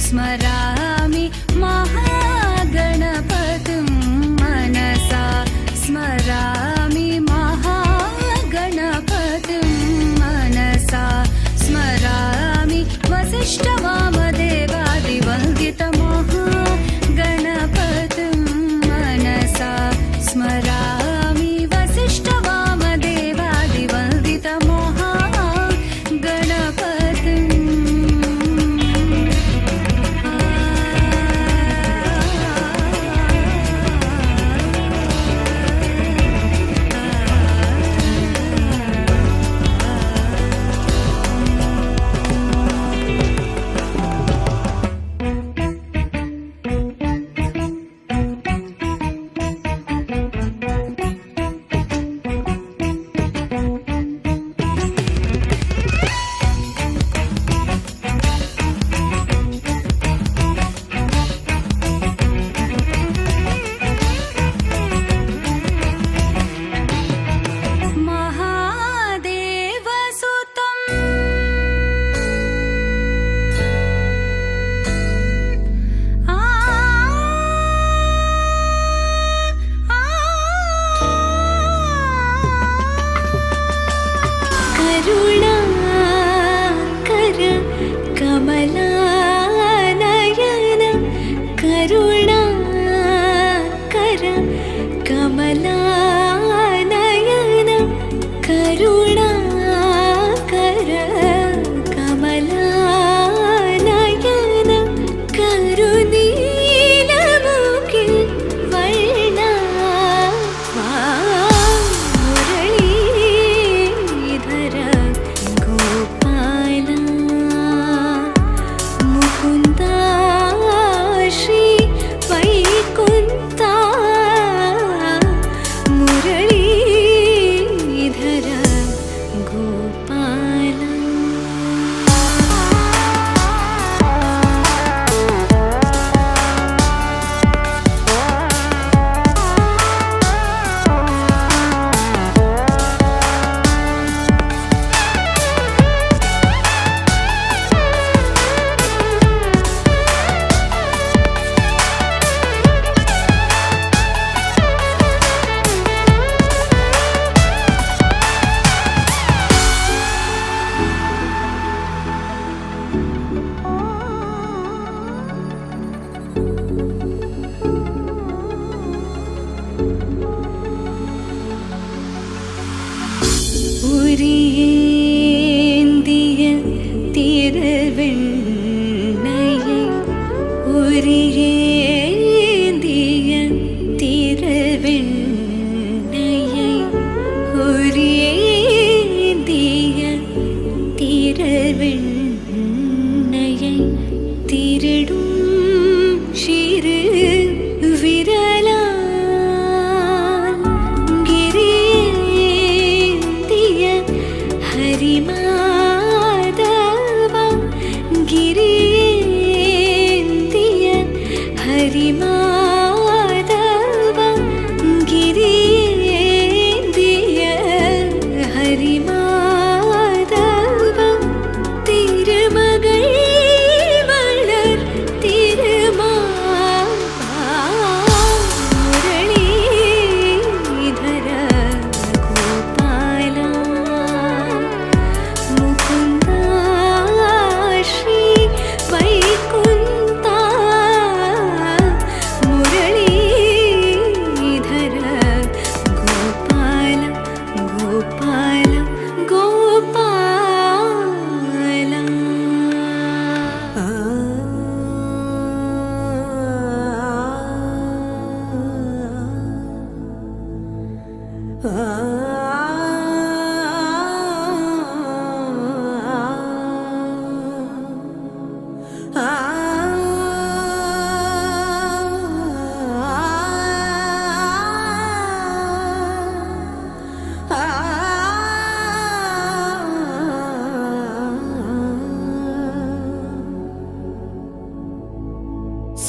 स्मरामि महागणपतिं मनसा स्मरामि महागणपतिं मनसा स्मरामि वसिष्ठवामदेवादिवन्दितमहागणपतिं मनसा स्मरामि वसिष्ठवामदेवादिवन्दितमहागणपतिम्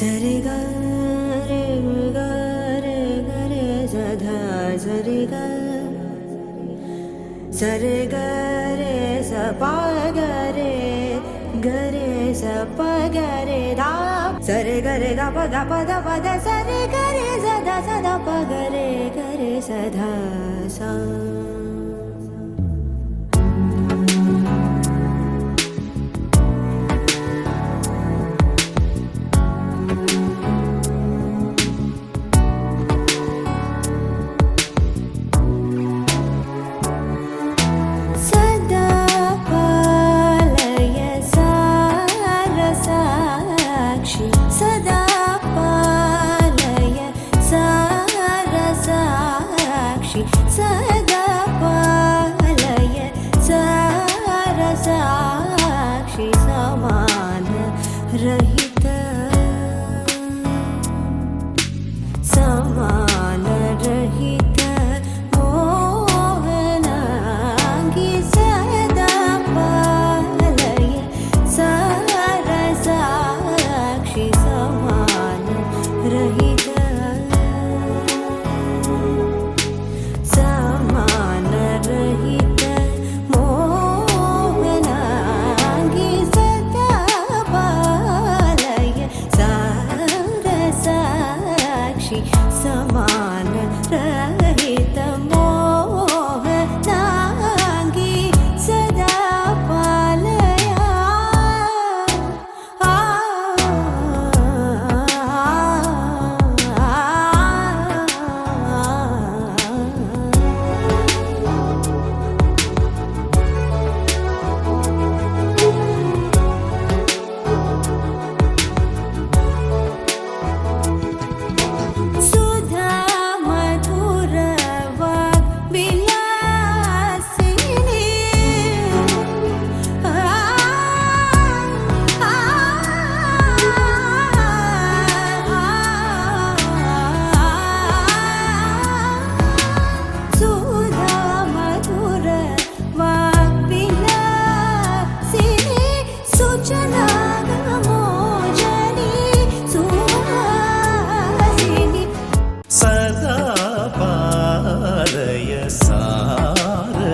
सरे ग रे ग रे ग रे ध सरे ग रे स पा ग रे ಸ ಪ ಗ ರೆ ಧಾ ಸರೆ ಗ ರೆ ಗ ಪ ಗ ಪ ದ ಪ ದ ಸರೆ ಗ ರೆ ಸ ದ ಪ ಗ ರೆ ಸ ಧ ಸ.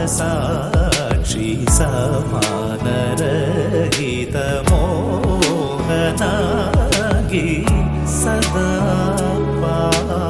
साक्षी समानरहित मोहनागी सदा पालय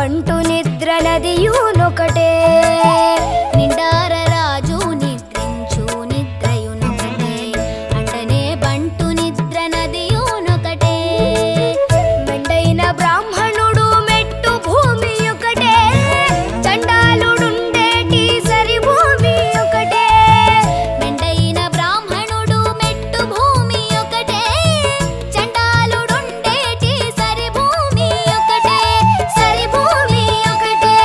బంటు నిద్ర నదియునొకటే నిండార రాజు నిద్రించు నిద్రయునొకటే అంటనే బంటు నిద్ర నదియునొకటే మెండైన బ్రాహ్మణుడు మెట్టు భూమి ఒకటే చండాలుడుండేటి సరి భూమి ఒకటే మెండైన బ్రాహ్మణుడు మెట్టు భూమి ఒకటే చండాలుడుండేటి సరి భూమి ఒకటే సరి భూమి ఒకటే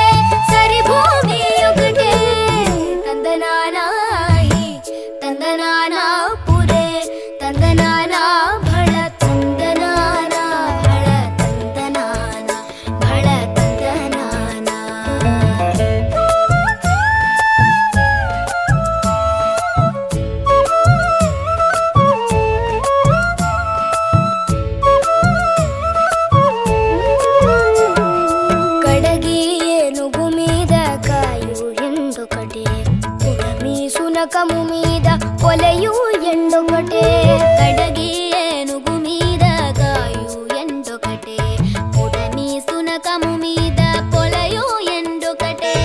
సరి భూమి ఒకటే తందనానాహి తందనానా పురే తందనానా భళ తందనానా భళ తందనానా భళ తందనానా కడగి ఏనుగు మీద కాయు ఎండొకటే పుడమి సునకము మీద కొలయు ఎండొకటే కడగి ఏనుగు మీద కాయు ఎండొకటే పుడమి సునకము మీద కొలయు ఎండొకటే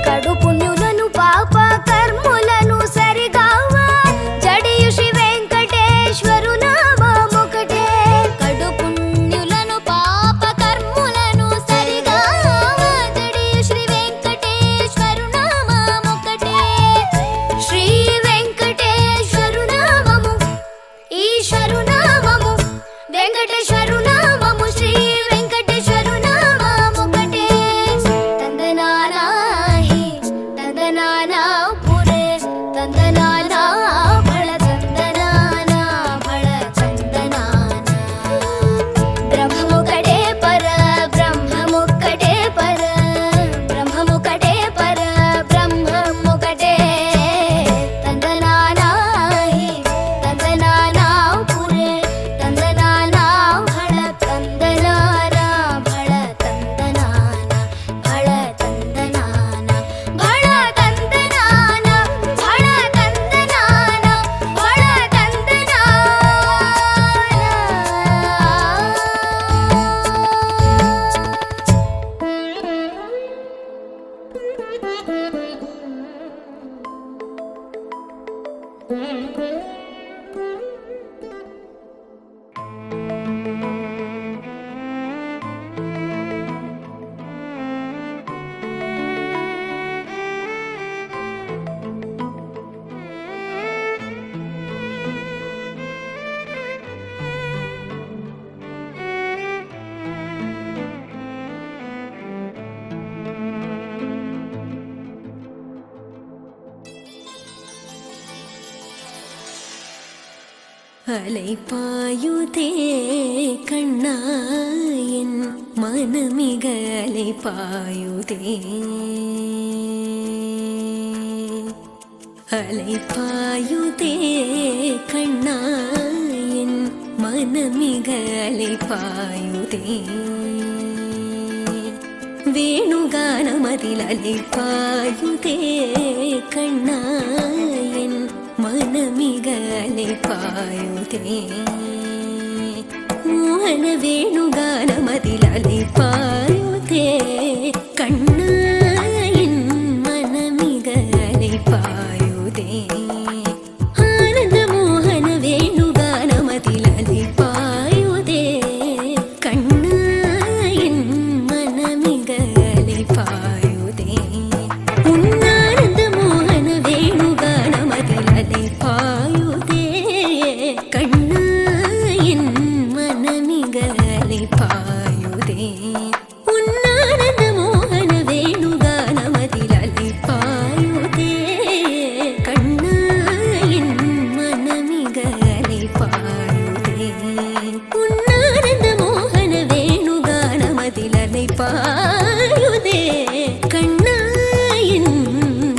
కడు పుణ్యులను పాప కర్ములను సరిగావా జడియు శ్రీ వెంకటేశ్వరు నామమొకటే కడు పుణ్యులను పాప కర్ములను సరిగావా జడియు శ్రీ వెంకటేశ్వరు నామమొకటే శ్రీ వెంకటేశ్వరు నామము ఈశ్వరు నామము వెంకటేశ్వరు నామము శ్రీ వెంకటేశ్వరు నామమొకటే తందనానాహి తందనానా పురే తందనానా భళ తందనానా భళ తందనానా బ్రహ్మముకటే పర బ్రహ్మముకటే పర బ్రహ్మముకటే పర బ్రహ్మముకటే తందనానాహి తందనానా పురే తందనానా భళ తందనానా భళ తందనానా భళ తందనానా భళ తందనానా భళ తందనానా భళ அலைப்பாயுதே கண்ணா என் மனமிக அலைப்பாயுதே அலைப்பாயுதே கண்ணா என் மனமிக அலைப்பாயுதே வேணுகானமதில் அலைப்பாயுதே கண்ணா என் மனமிக அலைப்பாயுதே மோகன வேணுகானமதில் அலைப்பாயுதே கண்ணா என் மனமிக அலைப்பாயுதே ஆனந்த மோகன வேணுகானமதில் அலைப்பாயுதே கண்ணா என் மனமிக அலைப்பாயுதே உன்னானந்த மோகன வேணுகானமதில் அலைப்பாயுதே கண்ணா என் மனமிக அலைப்பாயுதே உன்னானந்த மோகன வேணுகானமதில் அலைப்பாயுதே கண்ணா என் மனமிக அலைப்பாயுதே உன்னானந்த மோகன வேணுகானமதில் அலைப்பாயுதே கண்ணா என்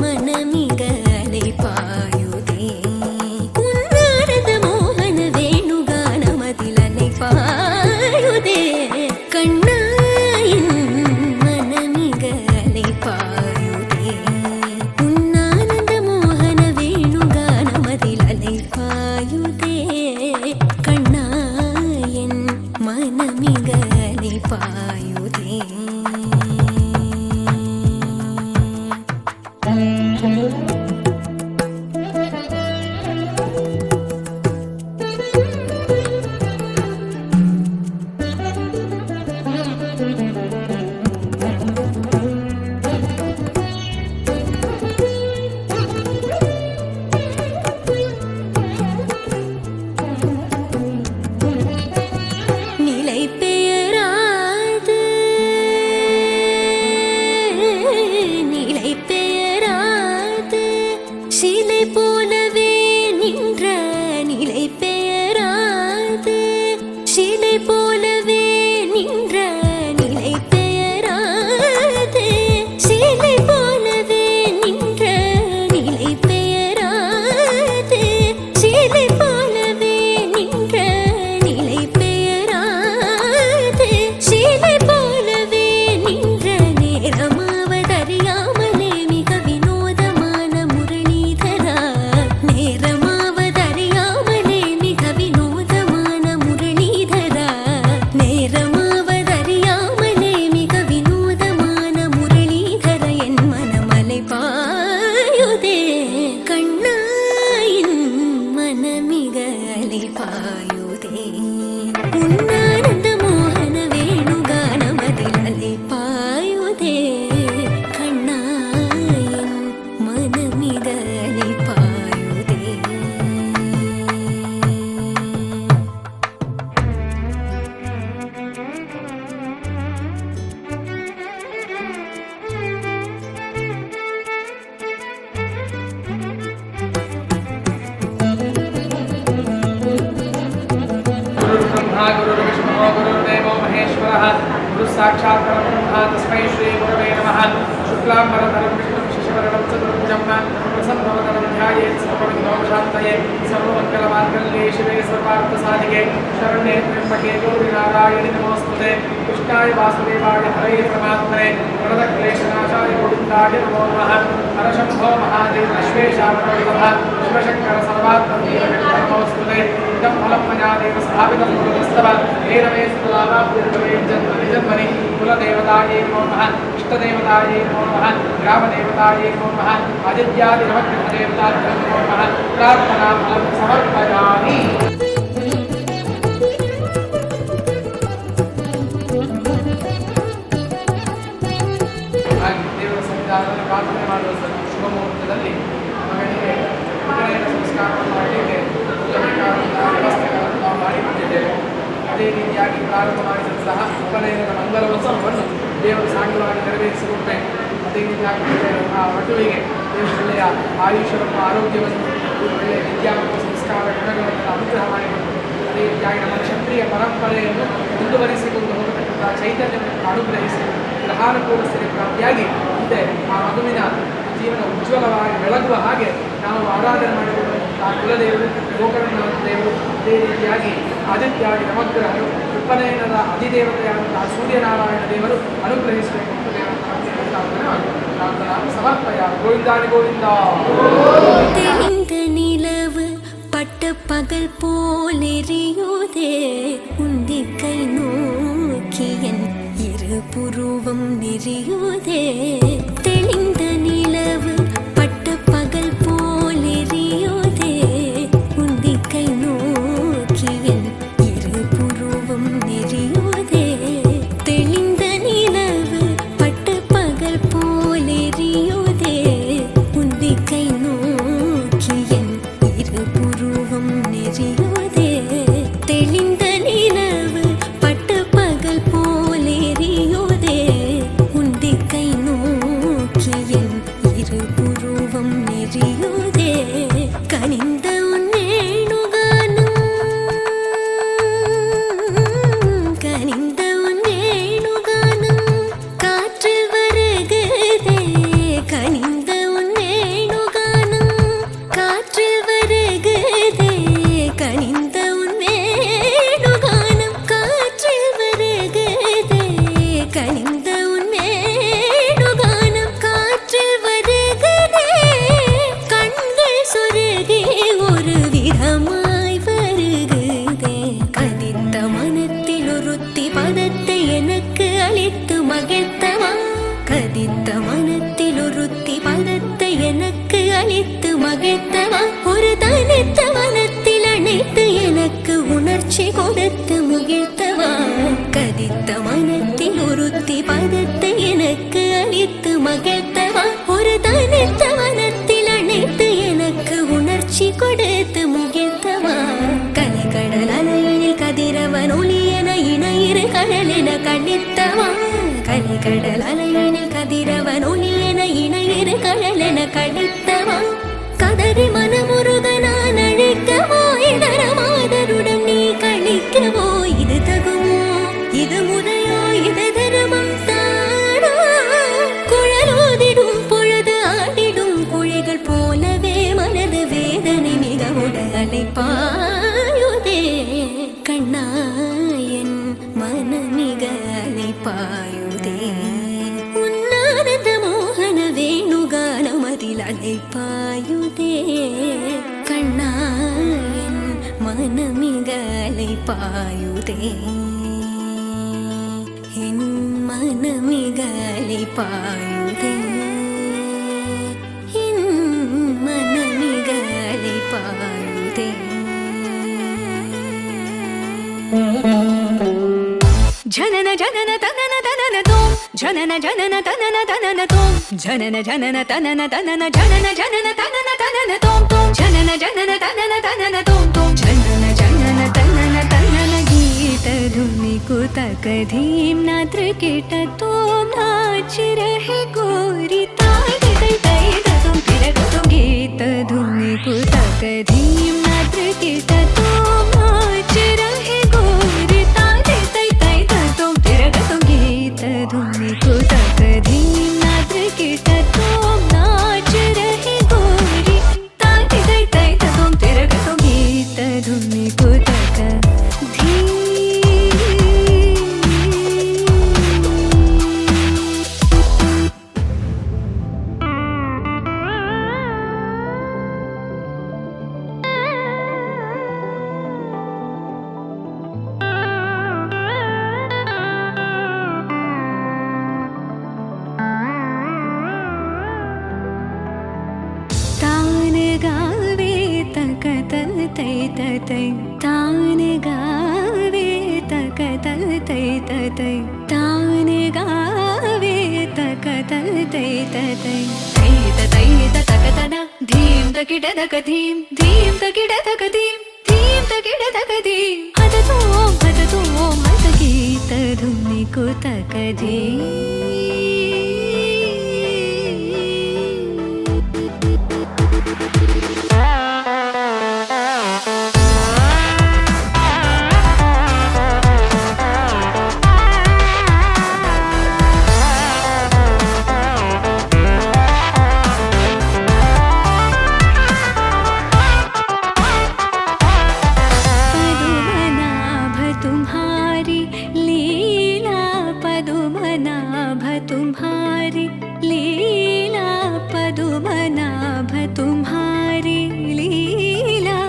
மனமிக அலைப்பாயுதே உன்னானந்த மோகன வேணுகானமதில் அலைப்பாயுதே கண்ணா என் மனமிக அலைப்பாயுதே உன்னானந்த மோகன வேணுகானமதில் அலைப்பாயுதே கண்ணா என் மனமிக அலைப்பாயுதே गुरुः गुरुसाक्षात् परब्रह्म तस्मै श्री गुरवे नमः शुक्लाम्बरधरं विष्णुं शशिवर्णं चतुर्भुजं प्रसन्नवदनं ध्यायेत् सर्वविघ्नोपशान्तये सर्वमङ्गलमाङ्गल्ये शिवे सर्वार्थसाधिके शरण्ये त्र्यम्बके गौरी नारायणि नमोऽस्तुते कृष्णाय वासुदेवाय हरये परमात्मने प्रणतक्लेशनाशाय गोविन्दाय नमो नमः हरशम्भो महादेव विश्वेशावतारः शिवशङ्कर सर्वात्मनमोऽस्तुते इदं फलं मया देव स्थापितं कुलस्तव येन मे सुलाभाभ्युर्भवे जन्मनि कुलदेवतायै नमो नमः इष्टदेवतायै नमो नमः ग्रामदेवतायै नमो नमः आदित्यादिनवग्रहदेवताभ्यो नमो नमः प्रार्थनाफलं समर्पयामि ದೇವರ ಸಂವಿಧಾನದಲ್ಲಿ ಪ್ರಾರ್ಥನೆ ಮಾಡುವ ಶುಭ ಮುಹೂರ್ತದಲ್ಲಿ ಮಗನಿಗೆ ಉಪನಯನ ಸಂಸ್ಕಾರವನ್ನು ಮಾಡಲಿಕ್ಕೆ ಬೇಕಾದಂತಹ ವ್ಯವಸ್ಥೆಗಳನ್ನು ನಾವು ಮಾಡಿಕೊಟ್ಟಿದ್ದೇವೆ. ಅದೇ ರೀತಿಯಾಗಿ ಪ್ರಾರಂಭ ಮಾಡಿದರೂ ಸಹ ಉಪನಯನದ ಮಂಗಲೋತ್ಸವವನ್ನು ದೇವರು ಸಾಂಗವಾಗಿ ನೆರವೇರಿಸಿಕೊಡ್ಬೇಕು. ಅದೇ ರೀತಿಯಾಗಿ ಆ ವಟುವಿಗೆ ದೇವರು ಒಳ್ಳೆಯ ಆಯುಷ್ಯವನ್ನು ಆರೋಗ್ಯವನ್ನು ಒಳ್ಳೆಯ ವಿದ್ಯಾ ಮತ್ತು ಸಂಸ್ಕಾರ ಗುಣಗಳನ್ನು ಅನುಗ್ರಹ ಮಾಡಿಕೊಂಡು ಅದೇ ರೀತಿಯಾಗಿ ನಮ್ಮ ಕ್ಷತ್ರಿಯ ಪರಂಪರೆಯನ್ನು ಮುಂದುವರಿಸಿಕೊಂಡು ಹೋಗತಕ್ಕಂತಹ ಚೈತನ್ಯವನ್ನು ಅನುಗ್ರಹಿಸಿ ಗ್ರಹಾನುಕೂಲ ಸ್ಥಿತಿ ಪ್ರಾಪ್ತಿಯಾಗಿ ಮುಂದೆ ಆ ಮಗುವಿನ ಜೀವನ ಉಜ್ವಲವಾಗಿ ಬೆಳಗುವ ಹಾಗೆ ನಾವು ಆರಾಧನೆ ಮಾಡಿಕೊಳ್ಳುವಂತಹ ಕುಲದೇವರು ಗೋಕರ್ಣನಾಥ ದೇವರು ಅದೇ ರೀತಿಯಾಗಿ ಆದಿತ್ಯಾದಿ ನವಗ್ರಹರು ಉಪನಯನದ ಅಧಿದೇವತೆಯಾದಂತಹ ಸೂರ್ಯನಾರಾಯಣ ದೇವರು ಅನುಗ್ರಹಿಸಬೇಕು ಅಂತ ದೇವರ ಸಮರ್ಪಯ ಗೋವಿಂದಾನಿ ಗೋವಿಂದ. தெளிந்த நிலவு பட்ட பகல் போலெறியுதே உந்திக்கை நோக்கி என் இருபுருவம் நெறியுதே. தெளிந்த நிலவு பட்ட பகல் போலெறியுதே உந்திக்கை நோக்கி என் இருபுருவம் நெறியுதே. தெளிந்த நிலவு பட்ட பகல் போலெறியுதே உந்திக்கை நோக்கி என் இருபுருவம் நெறியுதே. தெளிந்த நிலவு பட்ட பகல் போலெறியுதே உந்திக்கை நோக்கி என் இருபுருவம் நெறியுதே. கனிந்த உன்னேணுகானம் கனிந்த உன்னேணுகானம் காற்றில் வருகுதே. கனிந்த உன்னேணுகானம் காற்றில் வருகுதே. கனிந்த உன்னேணுகானம் காற்றில் வருகுதே. கனிந்த உன்னேணுகானம் காற்றில் வருகுதே. கண்கள் சொருகி ஒரு விதமாய் வருகுதே. கதித்த மனத்தில் ஒருத்தி பதத்தை எனக்கு அளித்து மகிழ்த்தவா. கதித்த மனத்தில் ஒருத்தி பதத்தை எனக்கு அளித்து மகிழ்த்தவா. ஒரு தனித்த வனத்தில் அணைத்து எனக்கு உணர்ச்சி கொடுத்து முகிழ்த்தவா. கதித்த மனத்தில் ஒருத்தி பதத்தை எனக்கு அளித்து மகிழ்த்தவா. ஒரு தனித்த வனத்தில் அணைத்து எனக்கு உணர்ச்சி கொடுத்து முகிழ்த்தவா. கலிகடல் அலையில் கதிரவன் ஒளியென இணையிரு கடலென கணித்தவா. கலிகடல் அலையில் கதிரவன் ஒளியென இணையிரு கடலென கணித்தவா. கதறி மனமுருக நான் அழைக்கவோ இதர மாதருடன் நீ கழிக்கவோ. இது தகுமோ இது முறையோ இது தர்மம் தானோ. குழலோதிடும் பொழுது ஆடிடும் குழிகள் போலவே மனது வேதனை மிகவுட அலைப்பாயுதே. கண்ணாயன் மனமிக அலைப்பாயுதே. உன்னானந்த மோகன வேணுகானம் அதில் அலைப்பாயுதே. கண்ணாயன் மனமிக அலைப்பாயுதே. என் மனமிக அலைப்பாயுதே. என் மனமிக அலைப்பாயுதே. ஜனன ஜனன தனன தனன தோம் ஜனன ஜனன தனன தனன தோம் ஜனன ஜனன தனன தனன ஜனன ஜனன தனன தனன தோம் தோம் ஜனன ஜனன தனன தனன தோம் தோம் ஜனன ஜனன தனன தனன गीत धुनि कुतक धीम नात्र कीट तोम नाच रहे गोरी ताई तै तै तुम फिर तुम गीत धुनि कुतक धीम नात्र कीट तोम नाच रहे गोरी ताई तै तै तुम फिर तै तान गावे तक तल तै तै तान गावे तक तल तै तै तै तक तना धीम तकिड तक धीम धीम तकिड तक धीम धीम तकिड तक धीम हत तो हत गीत धुनि को तक धीम तुम्हारी लीला पदुमनाभ तुम्हारी लीला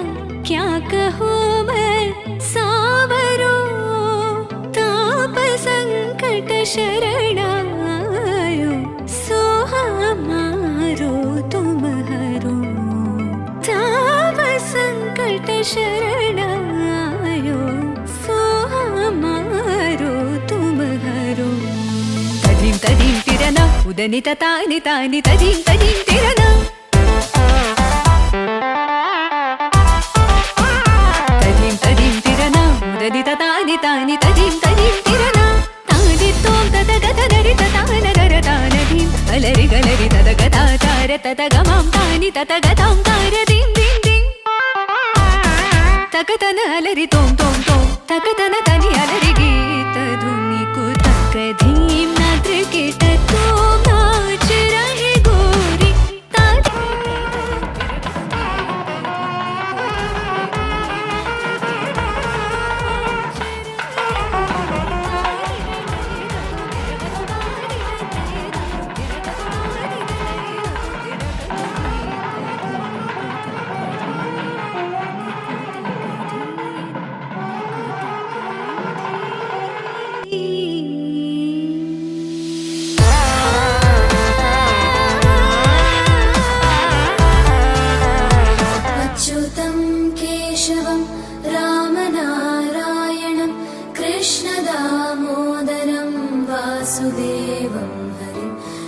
क्या कहूँ मैं सावरो ताप संकट शरणायो सो हमारो तुम हरो ताप संकट शरणायो सो हमारो तुम हरो तदीं तदीं तिरना उदनित तानि तानि तदीं तदीं तिरना तदीं तदीं तिरना उदनित तानि तानि तदीं तदीं तिरना तादित्तों ततगतदरित तानगर तानदीं अलरि गलरि ततगता तार ततगमां तानि ततगतां तार दीं दीं दीं तकतन अलरि तों तों तों तकतन तनि अलरि गीत धुनि को तक धीम क्रिकेट तो नाच रहे गोरी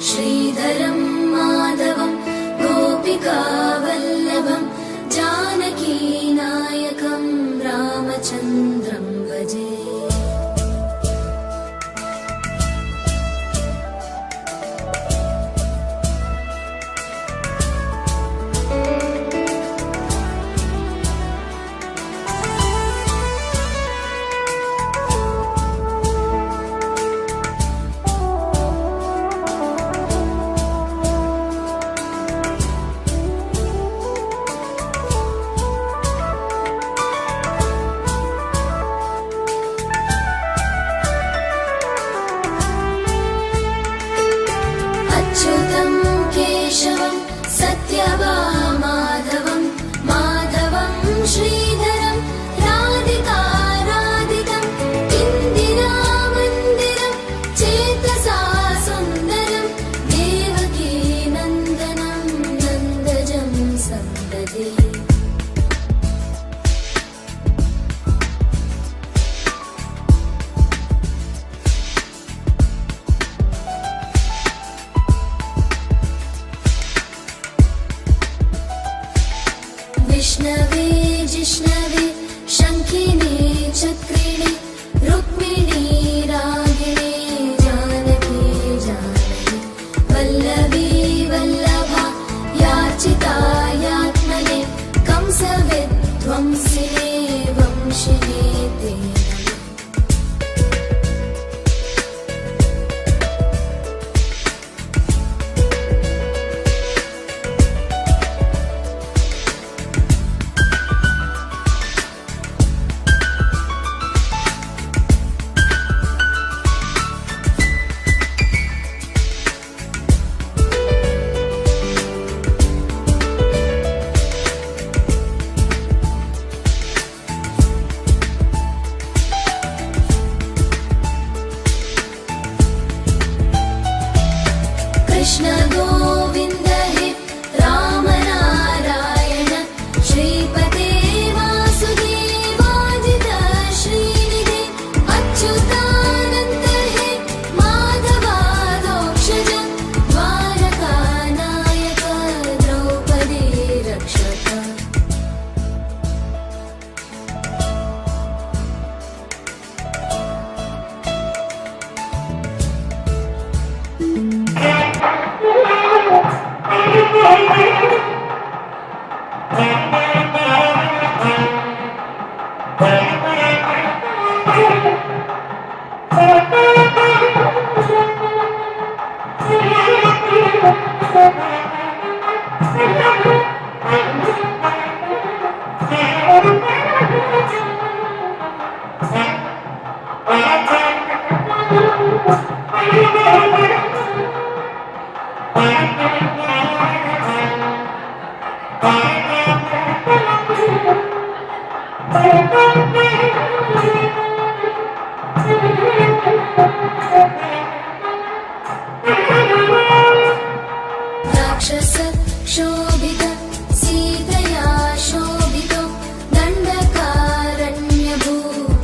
श्रीधरं माधवं गोपिकावल्लभं जानकीनायकं रामचन्द्रं भजे विष्णवे जिष्णवे शङ्खिने चक्रिणे रुक्मिणी रागिणे जानकी जानकी वल्लभी वल्लभा याचिता यात्मने कंसविध्वंसिने वंशिने ते कृष्ण गोविन्द हे राम नारायण श्रीपते वासुदेव राक्षस क्षोभित सीतया शोभितो दण्डकारण्यभू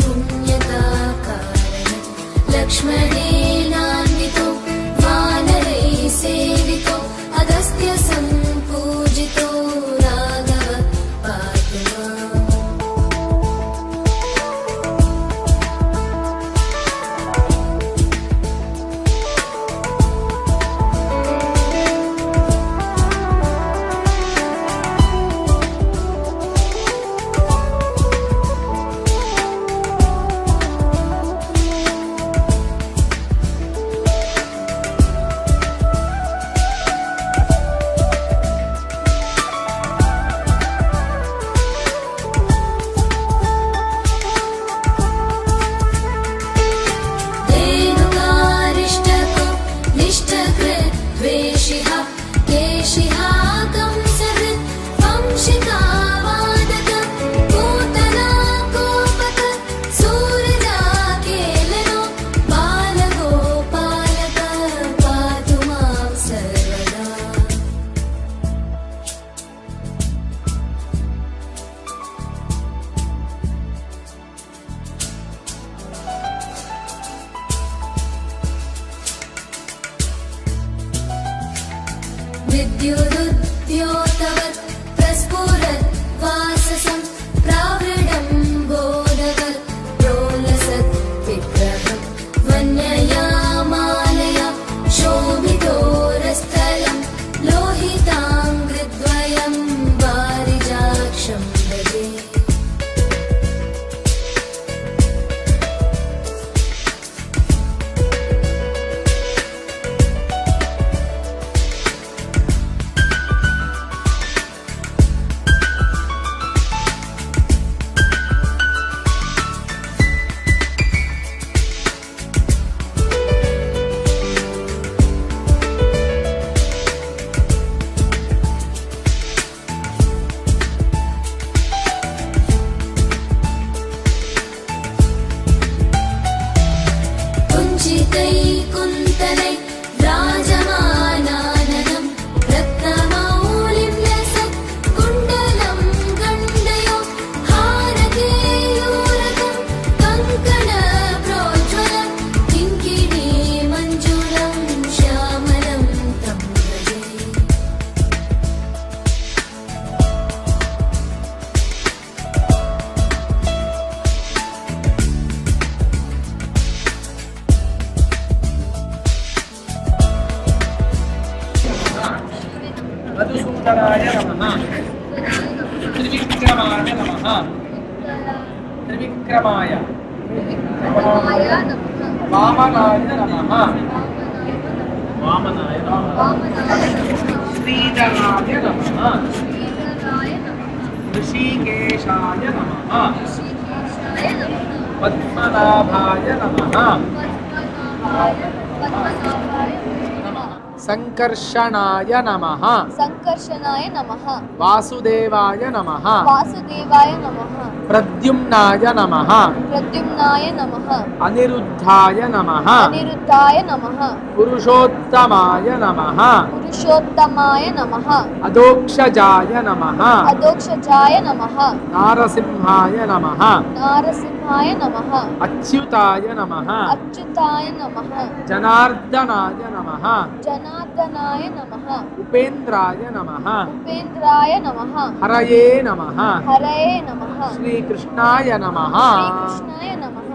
पुण्यताकारण लक्ष्मणेनान्वितो वानरैः सेवितो अगस्त्य सम्पूजितो राघव पातु माम्। धेनुकारिष्टको निष्ठकृत् द्वेषिः केशिहा कंसहृत् वंशिका वादक पूतना कोपक सूरजा केलनो बालगोपालक पातु मां सर्वदा। विद्युदुद्योतवत् प्रस्फुरत् वाससं प्रावृढं बोधवत् प्रोलसत् विग्रहं वन्यया मालया शोभितोरस्थलं लोहिताङ्घ्रिद्वयं वारिजाक्षं भजे। कुञ्चितै कुन्तलै राजमानाननं रत्नमौलिं लसत् कुण्डलं गण्डयो हारकेयूरकं कङ्कणप्रोज्ज्वलं किङ्किणी मञ्जुलं श्यामलं तं भजे। मधुसूदनाय नमः। त्रिविक्रमाय नमः। त्रिविक्रमाय वामनाय नमः। वामनाय नमः। श्रीधराय नमः। ऋषिकेशाय नमः। पद्मनाभाय नमः। संकर्षणाय नमः। संकर्षणाय नमः। वासुदेवाय नमः। वासुदेवाय नमः। प्रद्युम्नाय नमः। प्रद्युम्नाय नमः। अनिरुद्धाय नमः। अनिरुद्धाय नमः। पुरुषोत्तमाय नमः। पुरुषोत्तमाय नमः। अधोक्षजाय नमः। अधोक्षजाय नमः। नारसिंहाय नमः। नारसिंहाय नमः। अच्युताय नमः। अच्युताय नमः। जनार्दनाय नमः। जनार्दनाय नमः। उपेन्द्राय नमः। उपेन्द्राय नमः। हरये नमः। हरये नमः। श्रीकृष्णाय नमः। श्रीकृष्णाय नमः।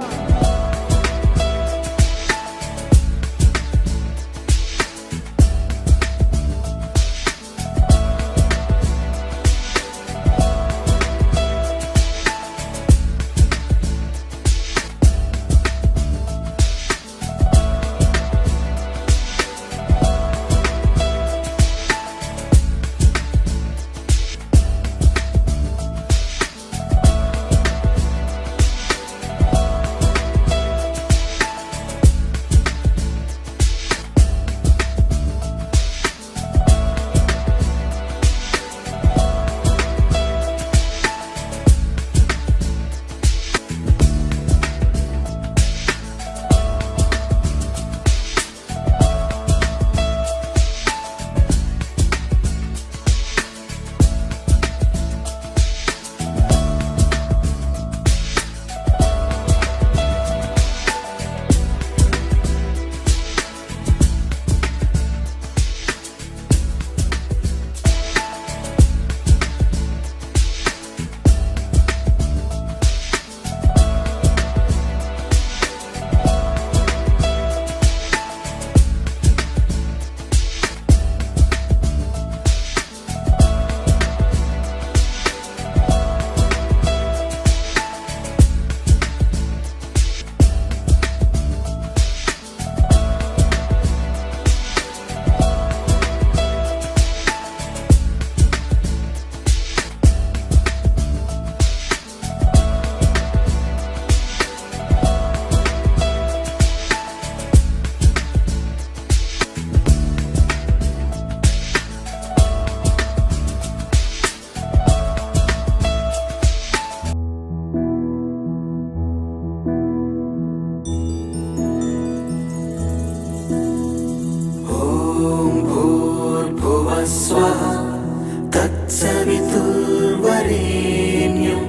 वरेण्यं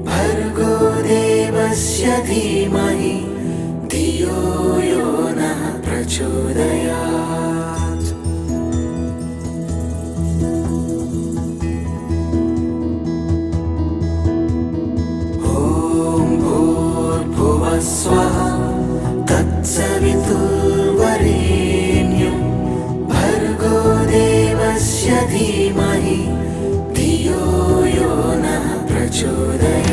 भर्गो देवस्य धीमहि धियो यो नः प्रचोदयात्। ॐ भूर्भुवः स्वः तत्सवितुर्वरेण्यं भर्गो देवस्य धीमहि धियो यो नः प्रचोदयात्।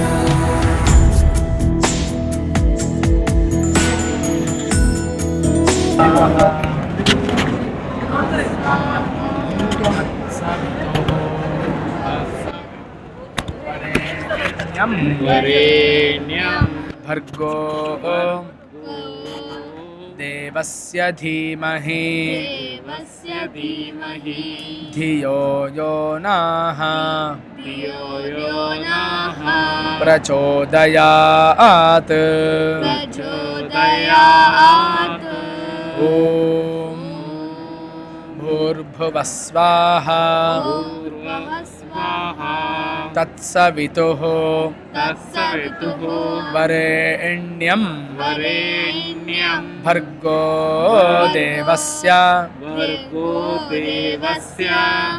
वरेण्यं भर्गो देवस्य धीमहि धियो यो नः प्रचोदयात्। ॐ भूर्भुवः स्वः तत्सवितुः वरेण्यं भर्गो देवस्य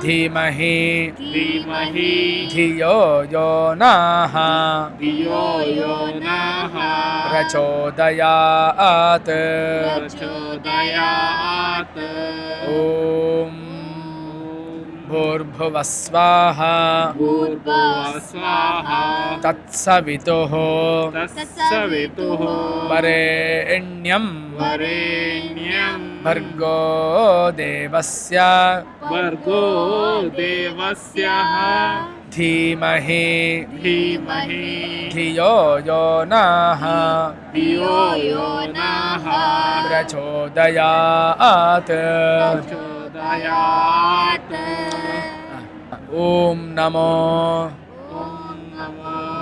धीमहि धियो यो नः प्रचोदयात्। ॐ भूर्भुवः स्वः तत्सवितुः वरेण्यं भर्गो देवस्य धीमहि धियो यो नः प्रचोदयात्। ॐ नमो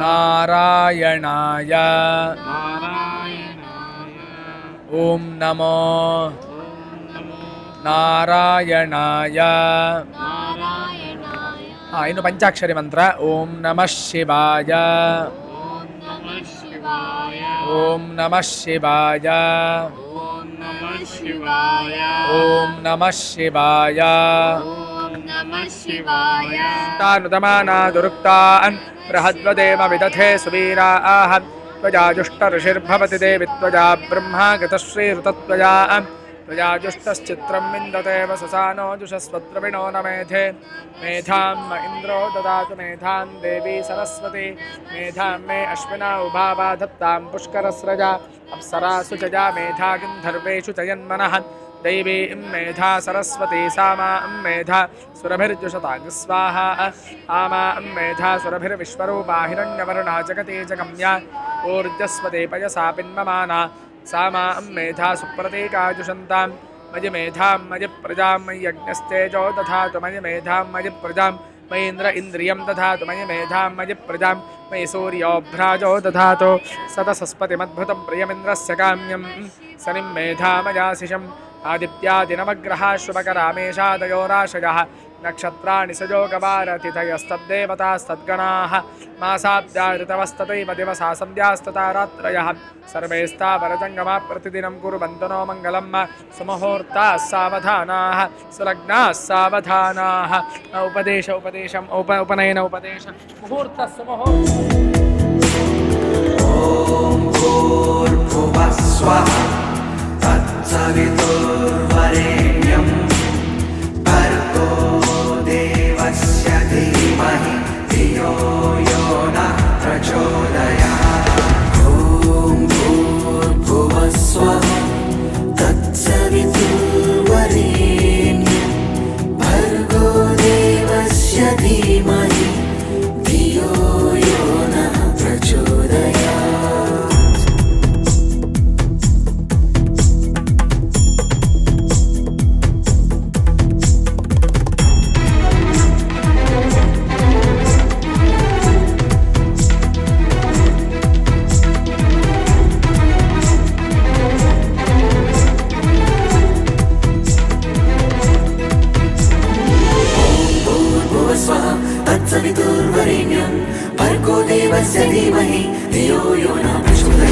नारायणाय ॐ नमो नारायणाय। ಇನ್ನು ಪಂಚಾಕ್ಷರಿ ಮಂತ್ರ. ಓಂ ನಮಃ ಶಿವಾಯ ಓಂ ನಮಃ ಶಿವಾಯ ಓಂ ನಮಃ ಶಿವಾಯ ತಾನುತಮಾನಾ ದುರುಕ್ತಾನ್ ಬೃಹದ್ವದೇವ ವಿದಥೆ ಸುವೀರಾಃ ತ್ವಜಾ ಜುಷ್ಟ ಋಷಿರ್ಭವತಿ ದೇವಿ ತ್ವಜಾ ಬ್ರಹ್ಮಾ ಗತಶ್ರೀಋತತ್ವಜಾ ತ್ವಜಾಜುಷ್ಟಶ್ಚಿತ್ರಂ ವಿಂದತೆ ವಸಸಾನೋ ಜುಷಸ್ವದ್ರವಿಣೋ ನ ಮೇಧೆ ಮೇಧಾಂ ಇಂದ್ರೋ ದದಾತು ಮೇಧಾಂ ದೇವಿ ಸರಸ್ವತಿ ಮೇಧಾಂ ಮೇ ಅಶ್ವಿನಾ ಉಭಾವಾ ದತ್ತಾಂ ಪುಷ್ಕರಸ್ರಜಾ ಅಪ್ಸರಾಸು ಚಜಾ ಮೇಧಾ ಗಂಧರ್ವೇಷು ಚಯನ್ಮನಃ दैवी मेधा सरस्वती सामा मेधा सुरभिर्जुषताग स्वाहा आमा मेधा सुरभिर्विश्वरूपा हिरण्यवर्णा जगते जगम्या ऊर्जस्वती पयसा पिन्ममाना सामा मेधा सुप्रतीकाजुषन्तां मयि मेधां मयि प्रजां मयि यज्ञस्तेजो दधातु मयि मेधां मयि प्रजां मयि इन्द्र इन्द्रियं दधातु मयि मेधां मयि प्रजां मयि सूर्योभ्राजो दधातु सतसस्पतिमद्भुतं प्रियमिन्द्रस्य काम्यं सनिं मेधामयाशिषम् आदित्यादिनवग्रहा शुभकरामेषादयोराशयः नक्षत्राणि सजोगवारतिथयस्तद्देवतास्तद्गणाः मासाब्दा ऋतवस्ततैव दिवसा सन्ध्यास्तथा रात्रयः सर्वे स्थावरजङ्गमा प्रतिदिनं कुर्वन्तु नो मङ्गलं सुमुहूर्ताः सावधानाः सुलग्नाः सावधानाः। उपनयन उपदेश मुहूर्तः सुमुहूर्तः। तत्सवितुर्वरेण्यं भर्गो देवस्य धीमहि धियो यो नः प्रचोदयात्। ॐ भूर्भुवः स्वः तत्सवितुर्वरेण्यं भर्गो देवस्य धीमहि धियो यो नः प्रचोदयात्।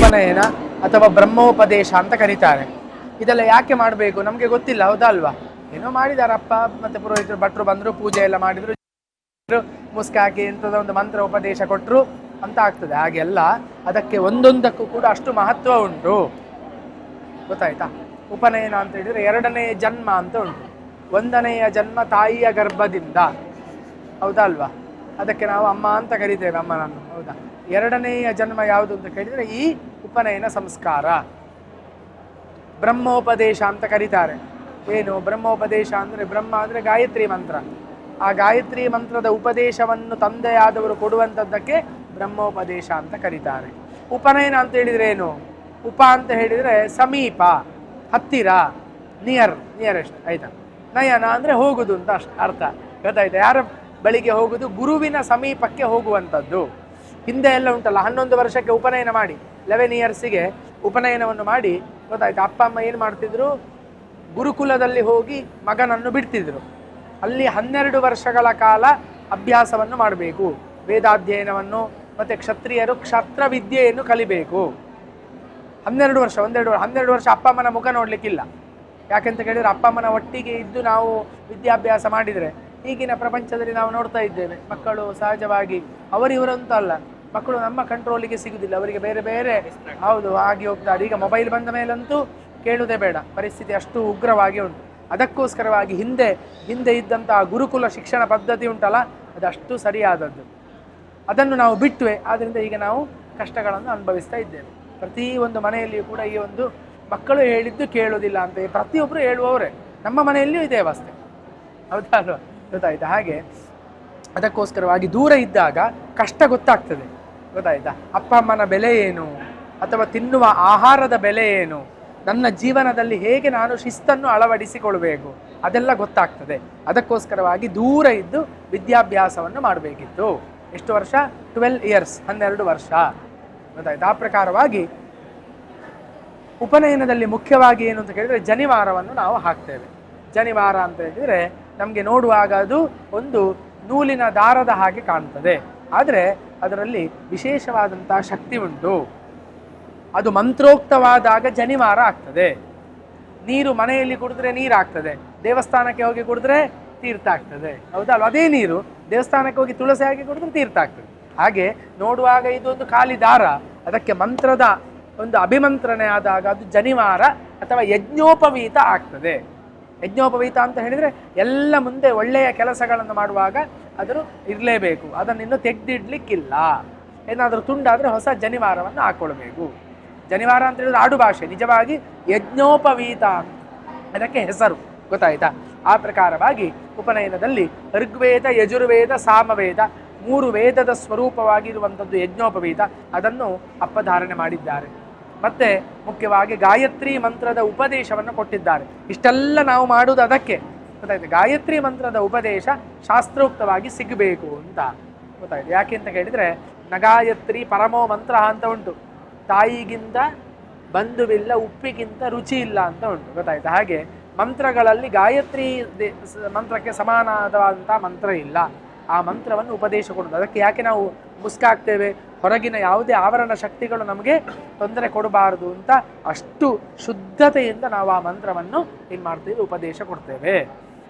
ಉಪನಯನ ಅಥವಾ ಬ್ರಹ್ಮೋಪದೇಶ ಅಂತ ಕರೀತಾರೆ. ಇದೆಲ್ಲ ಯಾಕೆ ಮಾಡಬೇಕು ನಮಗೆ ಗೊತ್ತಿಲ್ಲ, ಹೌದಾ ಅಲ್ವಾ? ಏನೋ ಮಾಡಿದಾರಪ್ಪ, ಮತ್ತೆ ಪುರೋಹಿತರು ಭಟ್ರು ಬಂದರು, ಪೂಜೆ ಎಲ್ಲ ಮಾಡಿದ್ರು, ಮುಸ್ಕಾಕಿ ಇಂಥದ ಒಂದು ಮಂತ್ರ ಉಪದೇಶ ಕೊಟ್ಟರು ಅಂತ ಆಗ್ತದೆ. ಹಾಗೆಲ್ಲ ಅದಕ್ಕೆ ಒಂದೊಂದಕ್ಕೂ ಕೂಡ ಅಷ್ಟು ಮಹತ್ವ ಉಂಟು, ಗೊತ್ತಾಯ್ತಾ? ಉಪನಯನ ಅಂತ ಹೇಳಿದರೆ 2ನೇ ಜನ್ಮ ಅಂತ ಉಂಟು. 1ನೆಯ ಜನ್ಮ ತಾಯಿಯ ಗರ್ಭದಿಂದ, ಹೌದಾ ಅಲ್ವಾ? ಅದಕ್ಕೆ ನಾವು ಅಮ್ಮ ಅಂತ ಕರಿತೇವೆ, ಅಮ್ಮನನ್ನು, ಹೌದಾ? 2ನೆಯ ಜನ್ಮ ಯಾವುದು ಅಂತ ಕೇಳಿದರೆ ಈ ಉಪನಯನ ಸಂಸ್ಕಾರ. ಬ್ರಹ್ಮೋಪದೇಶ ಅಂತ ಕರೀತಾರೆ. ಏನು ಬ್ರಹ್ಮೋಪದೇಶ ಅಂದರೆ? ಬ್ರಹ್ಮ ಅಂದರೆ ಗಾಯತ್ರಿ ಮಂತ್ರ. ಆ ಗಾಯತ್ರಿ ಮಂತ್ರದ ಉಪದೇಶವನ್ನು ತಂದೆಯಾದವರು ಕೊಡುವಂಥದ್ದಕ್ಕೆ ಬ್ರಹ್ಮೋಪದೇಶ ಅಂತ ಕರೀತಾರೆ. ಉಪನಯನ ಅಂತ ಹೇಳಿದರೆ ಏನು? ಉಪ ಅಂತ ಹೇಳಿದರೆ ಸಮೀಪ, ಹತ್ತಿರ, ನಿಯರೆಸ್ಟ್, ಆಯ್ತಾ? ನಯನ ಅಂದರೆ ಹೋಗುದು ಅಂತ ಅರ್ಥ, ಗೊತ್ತಾಯ್ತಾ? ಯಾರ ಬಳಿಗೆ ಹೋಗುದು? ಗುರುವಿನ ಸಮೀಪಕ್ಕೆ ಹೋಗುವಂಥದ್ದು. ಹಿಂದೆ ಎಲ್ಲ ಉಂಟಲ್ಲ, 11 ವರ್ಷಕ್ಕೆ ಉಪನಯನ ಮಾಡಿ, 11 ಇಯರ್ಸಿಗೆ ಉಪನಯನವನ್ನು ಮಾಡಿ, ಗೊತ್ತಾಯ್ತು? ಅಪ್ಪ ಅಮ್ಮ ಏನು ಮಾಡ್ತಿದ್ರು? ಗುರುಕುಲದಲ್ಲಿ ಹೋಗಿ ಮಗನನ್ನು ಬಿಡ್ತಿದ್ರು. ಅಲ್ಲಿ 12 ವರ್ಷಗಳ ಕಾಲ ಅಭ್ಯಾಸವನ್ನು ಮಾಡಬೇಕು, ವೇದಾಧ್ಯಯನವನ್ನು, ಮತ್ತು ಕ್ಷತ್ರಿಯರು ಕ್ಷತ್ರ ವಿದ್ಯೆಯನ್ನು ಕಲಿಬೇಕು. 12 ವರ್ಷ, 12 ವರ್ಷ ಅಪ್ಪ ಅಮ್ಮನ ಮುಖ ನೋಡಲಿಕ್ಕಿಲ್ಲ. ಯಾಕೆಂತ ಕೇಳಿದರೆ ಅಪ್ಪ ಅಮ್ಮನ ಒಟ್ಟಿಗೆ ಇದ್ದು ನಾವು ವಿದ್ಯಾಭ್ಯಾಸ ಮಾಡಿದರೆ, ಈಗಿನ ಪ್ರಪಂಚದಲ್ಲಿ ನಾವು ನೋಡ್ತಾ ಇದ್ದೇವೆ, ಮಕ್ಕಳು ಸಹಜವಾಗಿ ಅವರಿವರಂತೂ ಅಲ್ಲ, ಮಕ್ಕಳು ನಮ್ಮ ಕಂಟ್ರೋಲಿಗೆ ಸಿಗುವುದಿಲ್ಲ, ಅವರಿಗೆ ಬೇರೆ ಬೇರೆ, ಹೌದು, ಆಗಿ ಹೋಗ್ತಾರೆ. ಈಗ ಮೊಬೈಲ್ ಬಂದ ಮೇಲಂತೂ ಕೇಳುವುದೇ ಬೇಡ, ಪರಿಸ್ಥಿತಿ ಅಷ್ಟು ಉಗ್ರವಾಗಿ ಉಂಟು. ಅದಕ್ಕೋಸ್ಕರವಾಗಿ ಹಿಂದೆ ಇದ್ದಂತಹ ಗುರುಕುಲ ಶಿಕ್ಷಣ ಪದ್ಧತಿ ಉಂಟಲ್ಲ, ಅದಷ್ಟು ಸರಿಯಾದದ್ದು. ಅದನ್ನು ನಾವು ಬಿಟ್ಟುವೆ, ಆದ್ದರಿಂದ ಈಗ ನಾವು ಕಷ್ಟಗಳನ್ನು ಅನುಭವಿಸ್ತಾ ಇದ್ದೇವೆ. ಪ್ರತಿಯೊಂದು ಮನೆಯಲ್ಲಿಯೂ ಕೂಡ ಈ ಒಂದು ಮಕ್ಕಳು ಹೇಳಿದ್ದು ಕೇಳೋದಿಲ್ಲ ಅಂತ ಪ್ರತಿಯೊಬ್ಬರು ಹೇಳುವವರೇ. ನಮ್ಮ ಮನೆಯಲ್ಲಿಯೂ ಇದೇ ಅವಸ್ಥೆ, ಹೌದಾ ಅಲ್ವಾ? ಗೊತ್ತಾಯ್ತಾ? ಹಾಗೆ ಅದಕ್ಕೋಸ್ಕರವಾಗಿ ದೂರ ಇದ್ದಾಗ ಕಷ್ಟ ಗೊತ್ತಾಗ್ತದೆ, ಗೊತ್ತಾಯ್ತಾ? ಅಪ್ಪ ಅಮ್ಮನ ಬೆಲೆ ಏನು, ಅಥವಾ ತಿನ್ನುವ ಆಹಾರದ ಬೆಲೆ ಏನು, ನನ್ನ ಜೀವನದಲ್ಲಿ ಹೇಗೆ ನಾನು ಶಿಸ್ತನ್ನು ಅಳವಡಿಸಿಕೊಳ್ಬೇಕು, ಅದೆಲ್ಲ ಗೊತ್ತಾಗ್ತದೆ. ಅದಕ್ಕೋಸ್ಕರವಾಗಿ ದೂರ ಇದ್ದು ವಿದ್ಯಾಭ್ಯಾಸವನ್ನು ಮಾಡಬೇಕಿತ್ತು. ಎಷ್ಟು ವರ್ಷ? 12 ಇಯರ್ಸ್, 12 ವರ್ಷ, ಗೊತ್ತಾಯ್ತು? ಆ ಪ್ರಕಾರವಾಗಿ ಉಪನಯನದಲ್ಲಿ ಮುಖ್ಯವಾಗಿ ಏನು ಅಂತ ಕೇಳಿದರೆ ಜನಿವಾರವನ್ನು ನಾವು ಹಾಕ್ತೇವೆ. ಜನಿವಾರ ಅಂತ ಹೇಳಿದರೆ ನಮಗೆ ನೋಡುವಾಗ ಅದು ಒಂದು ನೂಲಿನ ದಾರದ ಹಾಗೆ ಕಾಣ್ತದೆ, ಆದರೆ ಅದರಲ್ಲಿ ವಿಶೇಷವಾದಂತಹ ಶಕ್ತಿ ಉಂಟು. ಅದು ಮಂತ್ರೋಕ್ತವಾದಾಗ ಜನಿವಾರ ಆಗ್ತದೆ. ನೀರು ಮನೆಯಲ್ಲಿ ಕುಡಿದ್ರೆ ನೀರಾಗ್ತದೆ, ದೇವಸ್ಥಾನಕ್ಕೆ ಹೋಗಿ ಕುಡಿದ್ರೆ ತೀರ್ಥ ಆಗ್ತದೆ, ಹೌದಲ್ವ? ಅದೇ ನೀರು ದೇವಸ್ಥಾನಕ್ಕೆ ಹೋಗಿ ತುಳಸಿ ಹಾಕಿ ಕುಡಿದ್ರೆ ತೀರ್ಥ ಆಗ್ತದೆ. ಹಾಗೆ ನೋಡುವಾಗ ಇದೊಂದು ಖಾಲಿ ದಾರ, ಅದಕ್ಕೆ ಮಂತ್ರದ ಒಂದು ಅಭಿಮಂತ್ರಣೆ ಆದಾಗ ಅದು ಜನಿವಾರ ಅಥವಾ ಯಜ್ಞೋಪವೀತ ಆಗ್ತದೆ. ಯಜ್ಞೋಪವೀತ ಅಂತ ಹೇಳಿದರೆ ಎಲ್ಲ ಮುಂದೆ ಒಳ್ಳೆಯ ಕೆಲಸಗಳನ್ನು ಮಾಡುವಾಗ ಅದನ್ನು ಇರಲೇಬೇಕು, ಅದನ್ನಿನ್ನು ತೆಗೆದಿಡ್ಲಿಕ್ಕಿಲ್ಲ. ಏನಾದರೂ ತುಂಡಾದರೆ ಹೊಸ ಜನಿವಾರವನ್ನು ಹಾಕ್ಕೊಳ್ಬೇಕು. ಜನಿವಾರ ಅಂತ ಹೇಳಿದ್ರೆ ಆಡು ಭಾಷೆ, ನಿಜವಾಗಿ ಯಜ್ಞೋಪವೀತ ಅದಕ್ಕೆ ಹೆಸರು, ಗೊತ್ತಾಯ್ತಾ? ಆ ಪ್ರಕಾರವಾಗಿ ಉಪನಯನದಲ್ಲಿ ಋಗ್ವೇದ, ಯಜುರ್ವೇದ, ಸಾಮವೇದ 3 ವೇದದ ಸ್ವರೂಪವಾಗಿರುವಂಥದ್ದು ಯಜ್ಞೋಪವೀತ, ಅದನ್ನು ಅಪ್ಪಧಾರಣೆ ಮಾಡಿದ್ದಾರೆ. ಮತ್ತೆ ಮುಖ್ಯವಾಗಿ ಗಾಯತ್ರಿ ಮಂತ್ರದ ಉಪದೇಶವನ್ನು ಕೊಟ್ಟಿದ್ದಾರೆ. ಇಷ್ಟೆಲ್ಲ ನಾವು ಮಾಡುವುದು ಅದಕ್ಕೆ, ಗೊತ್ತಾಯ್ತು? ಗಾಯತ್ರಿ ಮಂತ್ರದ ಉಪದೇಶ ಶಾಸ್ತ್ರೋಕ್ತವಾಗಿ ಸಿಗಬೇಕು ಅಂತ, ಗೊತ್ತಾಯ್ತು? ಯಾಕೆ ಅಂತ ಕೇಳಿದರೆ ನಗಾಯತ್ರಿ ಪರಮೋ ಮಂತ್ರ ಅಂತ ಉಂಟು, ತಾಯಿಗಿಂತ ಬಂಧುವಿಲ್ಲ, ಉಪ್ಪಿಗಿಂತ ರುಚಿ ಇಲ್ಲ ಅಂತ ಉಂಟು, ಗೊತ್ತಾಯ್ತು? ಹಾಗೆ ಮಂತ್ರಗಳಲ್ಲಿ ಗಾಯತ್ರಿ ಮಂತ್ರಕ್ಕೆ ಸಮಾನವಾದಂಥ ಮಂತ್ರ ಇಲ್ಲ. ಆ ಮಂತ್ರವನ್ನು ಉಪದೇಶ ಕೊಡೋದು. ಅದಕ್ಕೆ ಯಾಕೆ ನಾವು ಮುಸ್ಕಾಗ್ತೇವೆ? ಹೊರಗಿನ ಯಾವುದೇ ಆವರಣ ಶಕ್ತಿಗಳು ನಮಗೆ ತೊಂದರೆ ಕೊಡಬಾರದು ಅಂತ ಅಷ್ಟು ಶುದ್ಧತೆಯಿಂದ ನಾವು ಆ ಮಂತ್ರವನ್ನು ಏನು ಮಾಡ್ತೇವೆ? ಉಪದೇಶ ಕೊಡ್ತೇವೆ.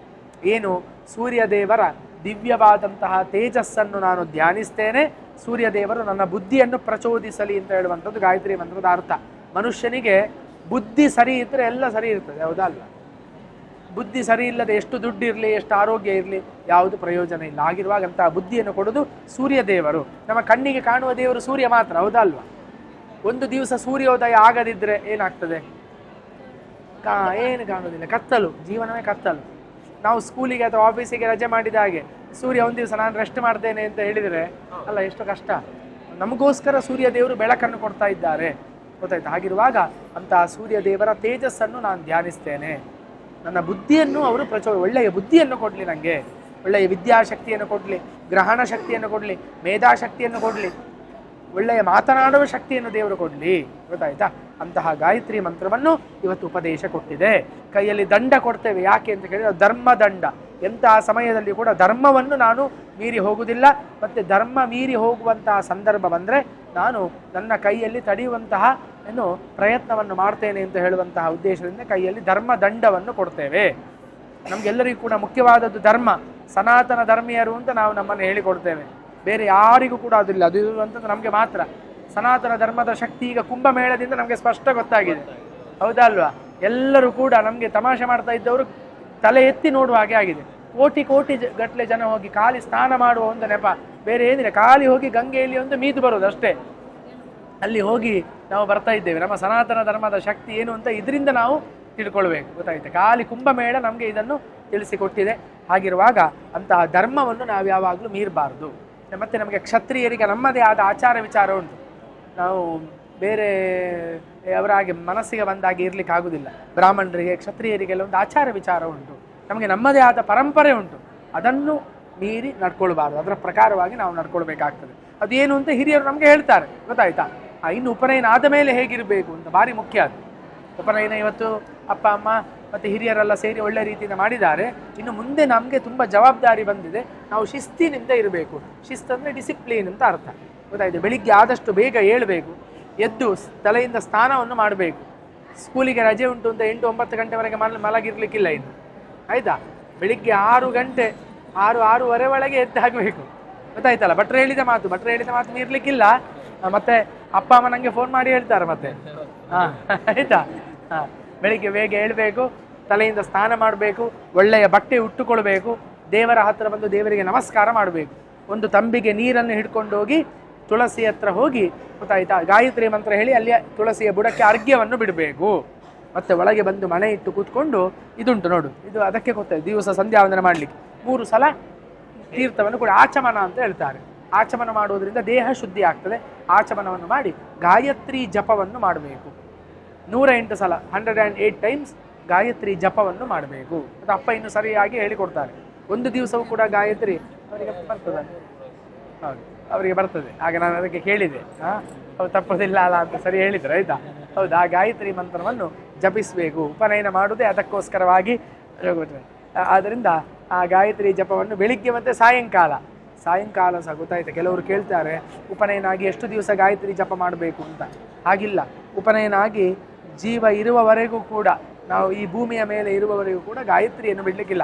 ಏನು? ಸೂರ್ಯದೇವರ ದಿವ್ಯವಾದಂತಹ ತೇಜಸ್ಸನ್ನು ನಾನು ಧ್ಯಾನಿಸ್ತೇನೆ, ಸೂರ್ಯದೇವರು ನನ್ನ ಬುದ್ಧಿಯನ್ನು ಪ್ರಚೋದಿಸಲಿ ಅಂತ ಹೇಳುವಂಥದ್ದು ಗಾಯತ್ರಿ ಮಂತ್ರದ ಅರ್ಥ. ಮನುಷ್ಯನಿಗೆ ಬುದ್ಧಿ ಸರಿ ಇದ್ದರೆ ಎಲ್ಲ ಸರಿ ಇರ್ತದೆ, ಹೌದಾ ಅಲ್ವಾ? ಬುದ್ಧಿ ಸರಿ ಇಲ್ಲದೆ ಎಷ್ಟು ದುಡ್ಡು ಇರಲಿ, ಎಷ್ಟು ಆರೋಗ್ಯ ಇರಲಿ, ಯಾವುದು ಪ್ರಯೋಜನ ಇಲ್ಲ. ಆಗಿರುವಾಗ ಅಂತಹ ಬುದ್ಧಿಯನ್ನು ಕೊಡೋದು ಸೂರ್ಯದೇವರು. ನಮ್ಮ ಕಣ್ಣಿಗೆ ಕಾಣುವ ದೇವರು ಸೂರ್ಯ ಮಾತ್ರ, ಹೌದಾ ಅಲ್ವಾ? ಒಂದು ದಿವಸ ಸೂರ್ಯೋದಯ ಆಗದಿದ್ದರೆ ಏನಾಗ್ತದೆ? ಏನು ಕಾಣುವುದಿಲ್ಲ, ಕತ್ತಲು, ಜೀವನವೇ ಕತ್ತಲು. ನಾವು ಸ್ಕೂಲಿಗೆ ಅಥವಾ ಆಫೀಸಿಗೆ ರಜೆ ಮಾಡಿದ ಹಾಗೆ ಸೂರ್ಯ ಒಂದು ದಿವಸ ನಾನು ರೆಸ್ಟ್ ಮಾಡ್ತೇನೆ ಅಂತ ಹೇಳಿದರೆ ಅಲ್ಲ, ಎಷ್ಟು ಕಷ್ಟ. ನಮಗೋಸ್ಕರ ಸೂರ್ಯದೇವರು ಬೆಳಕನ್ನು ಕೊಡ್ತಾ ಇದ್ದಾರೆ, ಗೊತ್ತಾಯ್ತು? ಹಾಗಿರುವಾಗ ಅಂತಹ ಸೂರ್ಯದೇವರ ತೇಜಸ್ಸನ್ನು ನಾನು ಧ್ಯಾನಿಸ್ತೇನೆ. ನನ್ನ ಬುದ್ಧಿಯನ್ನು ಅವರು ಒಳ್ಳೆಯ ಬುದ್ಧಿಯನ್ನು ಕೊಡಲಿ, ನನಗೆ ಒಳ್ಳೆಯ ವಿದ್ಯಾಶಕ್ತಿಯನ್ನು ಕೊಡಲಿ, ಗ್ರಹಣ ಶಕ್ತಿಯನ್ನು ಕೊಡಲಿ, ಮೇಧಾಶಕ್ತಿಯನ್ನು ಕೊಡಲಿ, ಒಳ್ಳೆಯ ಮಾತನಾಡುವ ಶಕ್ತಿಯನ್ನು ದೇವರು ಕೊಡಲಿ, ಗೊತ್ತಾಯ್ತಾ? ಅಂತಹ ಗಾಯತ್ರಿ ಮಂತ್ರವನ್ನು ಇವತ್ತು ಉಪದೇಶ ಕೊಟ್ಟಿದೆ. ಕೈಯಲ್ಲಿ ದಂಡ ಕೊಡ್ತೇವೆ, ಯಾಕೆ ಅಂತ ಕೇಳಿದ್ರೆ ಧರ್ಮದಂಡ. ಎಂತಹ ಸಮಯದಲ್ಲಿ ಕೂಡ ಧರ್ಮವನ್ನು ನಾನು ಮೀರಿ ಹೋಗುವುದಿಲ್ಲ, ಮತ್ತು ಧರ್ಮ ಮೀರಿ ಹೋಗುವಂತಹ ಸಂದರ್ಭ ಬಂದರೆ ನಾನು ನನ್ನ ಕೈಯಲ್ಲಿ ತಡೆಯುವಂತಹ ಇನ್ನು ಪ್ರಯತ್ನವನ್ನು ಮಾಡ್ತೇನೆ ಅಂತ ಹೇಳುವಂತಹ ಉದ್ದೇಶದಿಂದ ಕೈಯಲ್ಲಿ ಧರ್ಮದಂಡವನ್ನು ಕೊಡ್ತೇವೆ. ನಮಗೆಲ್ಲರಿಗೂ ಕೂಡ ಮುಖ್ಯವಾದದ್ದು ಧರ್ಮ, ಸನಾತನ ಧರ್ಮೀಯರು ಅಂತ ನಾವು ನಮ್ಮನ್ನು ಹೇಳಿಕೊಡ್ತೇವೆ. ಬೇರೆ ಯಾರಿಗೂ ಕೂಡ ಅದಿಲ್ಲ, ಅದು ಅಂತಂದ್ರೆ ನಮಗೆ ಮಾತ್ರ. ಸನಾತನ ಧರ್ಮದ ಶಕ್ತಿ ಈಗ ಕುಂಭಮೇಳದಿಂದ ನಮಗೆ ಸ್ಪಷ್ಟ ಗೊತ್ತಾಗಿದೆ, ಹೌದಾ ಅಲ್ವಾ? ಎಲ್ಲರೂ ಕೂಡ ನಮಗೆ ತಮಾಷೆ ಮಾಡ್ತಾ ಇದ್ದವರು ತಲೆ ಎತ್ತಿ ನೋಡುವ ಹಾಗೆ ಆಗಿದೆ. ಕೋಟಿ ಕೋಟಿ ಗಟ್ಟಲೆ ಜನ ಹೋಗಿ ಖಾಲಿ ಸ್ನಾನ ಮಾಡುವ ಒಂದು ನೆಪ, ಬೇರೆ ಏನಿಲ್ಲ. ಖಾಲಿ ಹೋಗಿ ಗಂಗೆಯಲ್ಲಿ ಒಂದು ಮೀದು ಬರೋದು ಅಷ್ಟೇ. ಅಲ್ಲಿ ಹೋಗಿ ನಾವು ಬರ್ತಾ ಇದ್ದೇವೆ. ನಮ್ಮ ಸನಾತನ ಧರ್ಮದ ಶಕ್ತಿ ಏನು ಅಂತ ಇದರಿಂದ ನಾವು ತಿಳ್ಕೊಳ್ಬೇಕು, ಗೊತ್ತಾಯ್ತು? ಖಾಲಿ ಕುಂಭಮೇಳ ನಮಗೆ ಇದನ್ನು ತಿಳಿಸಿಕೊಟ್ಟಿದೆ. ಹಾಗಿರುವಾಗ ಅಂತಹ ಧರ್ಮವನ್ನು ನಾವು ಯಾವಾಗಲೂ ಮೀರಬಾರ್ದು. ಮತ್ತೆ ನಮಗೆ ಕ್ಷತ್ರಿಯರಿಗೆ ನಮ್ಮದೇ ಆದ ಆಚಾರ ವಿಚಾರ ಉಂಟು. ನಾವು ಬೇರೆ ಅವರಾಗೆ ಮನಸ್ಸಿಗೆ ಬಂದಾಗಿ ಇರ್ಲಿಕ್ಕೆ ಆಗುದಿಲ್ಲ. ಬ್ರಾಹ್ಮಣರಿಗೆ, ಕ್ಷತ್ರಿಯರಿಗೆಲ್ಲ ಒಂದು ಆಚಾರ ವಿಚಾರ ಉಂಟು. ನಮಗೆ ನಮ್ಮದೇ ಆದ ಪರಂಪರೆ ಉಂಟು. ಅದನ್ನು ಮೀರಿ ನಡ್ಕೊಳ್ಬಾರ್ದು, ಅದರ ಪ್ರಕಾರವಾಗಿ ನಾವು ನಡ್ಕೊಳ್ಬೇಕಾಗ್ತದೆ. ಅದೇನು ಅಂತ ಹಿರಿಯರು ನಮಗೆ ಹೇಳ್ತಾರೆ, ಗೊತ್ತಾಯ್ತಾ? ಇನ್ನು ಉಪನಯನ ಆದ ಮೇಲೆ ಹೇಗಿರಬೇಕು ಅಂತ ಭಾರಿ ಮುಖ್ಯ. ಅದು ಉಪನಯನ ಇವತ್ತು ಅಪ್ಪ ಅಮ್ಮ ಮತ್ತು ಹಿರಿಯರೆಲ್ಲ ಸೇರಿ ಒಳ್ಳೆ ರೀತಿಯಿಂದ ಮಾಡಿದ್ದಾರೆ. ಇನ್ನು ಮುಂದೆ ನಮಗೆ ತುಂಬ ಜವಾಬ್ದಾರಿ ಬಂದಿದೆ. ನಾವು ಶಿಸ್ತಿನಿಂದ ಇರಬೇಕು. ಶಿಸ್ತಂದರೆ ಡಿಸಿಪ್ಲಿನ್ ಅಂತ ಅರ್ಥ, ಗೊತ್ತಾಯ್ತು? ಬೆಳಿಗ್ಗೆ ಆದಷ್ಟು ಬೇಗ ಏಳಬೇಕು, ಎದ್ದು ತಲೆಯಿಂದ ಸ್ನಾನವನ್ನು ಮಾಡಬೇಕು. ಸ್ಕೂಲಿಗೆ ರಜೆ ಉಂಟು ಅಂತ 8-9 ಗಂಟೆವರೆಗೆ ಮಲಗಿರ್ಲಿಕ್ಕಿಲ್ಲ ಇನ್ನು, ಆಯಿತಾ? ಬೆಳಿಗ್ಗೆ 6 ಗಂಟೆ 6-6:30 ಒಳಗೆ ಎದ್ದು ಆಗಬೇಕು, ಗೊತ್ತಾಯ್ತಲ್ಲ? ಭಟ್ರು ಹೇಳಿದ ಮಾತು ಮೀರ್ಲಿಕ್ಕಿಲ್ಲ. ಮತ್ತೆ ಅಪ್ಪ ಅಮ್ಮ ನನಗೆ ಫೋನ್ ಮಾಡಿ ಹೇಳ್ತಾರೆ ಮತ್ತೆ, ಆಯಿತಾ? ಬೆಳಿಗ್ಗೆ ಬೇಗ ಹೇಳ್ಬೇಕು, ತಲೆಯಿಂದ ಸ್ನಾನ ಮಾಡಬೇಕು, ಒಳ್ಳೆಯ ಬಟ್ಟೆ ಉಟ್ಟುಕೊಳ್ಬೇಕು, ದೇವರ ಹತ್ರ ಬಂದು ದೇವರಿಗೆ ನಮಸ್ಕಾರ ಮಾಡಬೇಕು. ಒಂದು ತಂಬಿಗೆ ನೀರನ್ನು ಹಿಡ್ಕೊಂಡು ಹೋಗಿ ತುಳಸಿ ಹತ್ರ ಹೋಗಿ, ಗೊತ್ತಾಯ್ತಾ, ಗಾಯತ್ರಿ ಮಂತ್ರ ಹೇಳಿ ಅಲ್ಲಿ ತುಳಸಿಯ ಬುಡಕ್ಕೆ ಅರ್ಘ್ಯವನ್ನು ಬಿಡಬೇಕು. ಮತ್ತೆ ಒಳಗೆ ಬಂದು ಮನೆ ಇಟ್ಟು ಕೂತ್ಕೊಂಡು, ಇದುಂಟು ನೋಡು, ಇದು ಅದಕ್ಕೆ ಗೊತ್ತಾಯ್ತು, ದಿವಸ ಸಂಧ್ಯಾ ವಂದನೆ ಮಾಡಲಿಕ್ಕೆ 3 ಸಲ ತೀರ್ಥವನ್ನು ಕೂಡ ಆಚಮನ ಅಂತ ಹೇಳ್ತಾರೆ. ಆಚಮನ ಮಾಡುವುದರಿಂದ ದೇಹ ಶುದ್ಧಿ ಆಗ್ತದೆ. ಆಚಮನವನ್ನು ಮಾಡಿ ಗಾಯತ್ರಿ ಜಪವನ್ನು ಮಾಡಬೇಕು. 108 ಸಲ 108 ಟೈಮ್ಸ್ ಗಾಯತ್ರಿ ಜಪವನ್ನು ಮಾಡಬೇಕು. ಅದು ಅಪ್ಪ ಇನ್ನು ಸರಿಯಾಗಿ ಹೇಳಿಕೊಡ್ತಾರೆ. ಒಂದು ದಿವಸವೂ ಕೂಡ ಗಾಯತ್ರಿ ಅವರಿಗೆ ಬರ್ತದೆ, ಹೌದು ಅವರಿಗೆ ಬರ್ತದೆ. ಆಗ ನಾನು ಅದಕ್ಕೆ ಕೇಳಿದೆ, ಅವ್ರು ತಪ್ಪೋದಿಲ್ಲ ಅಲ್ಲ ಅಂತ ಸರಿ ಹೇಳಿದ್ರು, ಆಯ್ತಾ? ಹೌದು, ಆ ಗಾಯತ್ರಿ ಮಂತ್ರವನ್ನು ಜಪಿಸಬೇಕು. ಉಪನಯನ ಮಾಡುವುದೇ ಅದಕ್ಕೋಸ್ಕರವಾಗಿ. ಆದ್ದರಿಂದ ಆ ಗಾಯತ್ರಿ ಜಪವನ್ನು ಬೆಳಿಗ್ಗೆ ಮತ್ತು ಸಾಯಂಕಾಲ ಸಹ, ಗೊತ್ತಾಯ್ತು? ಕೆಲವರು ಕೇಳ್ತಾರೆ ಉಪನಯನ ಆಗಿ ಎಷ್ಟು ದಿವಸ ಗಾಯತ್ರಿ ಜಪ ಮಾಡಬೇಕು ಅಂತ. ಹಾಗಿಲ್ಲ, ಉಪನಯನ ಆಗಿ ಜೀವ ಇರುವವರೆಗೂ ಕೂಡ, ನಾವು ಈ ಭೂಮಿಯ ಮೇಲೆ ಇರುವವರೆಗೂ ಕೂಡ ಗಾಯತ್ರಿಯನ್ನು ಬಿಡಲಿಕ್ಕಿಲ್ಲ.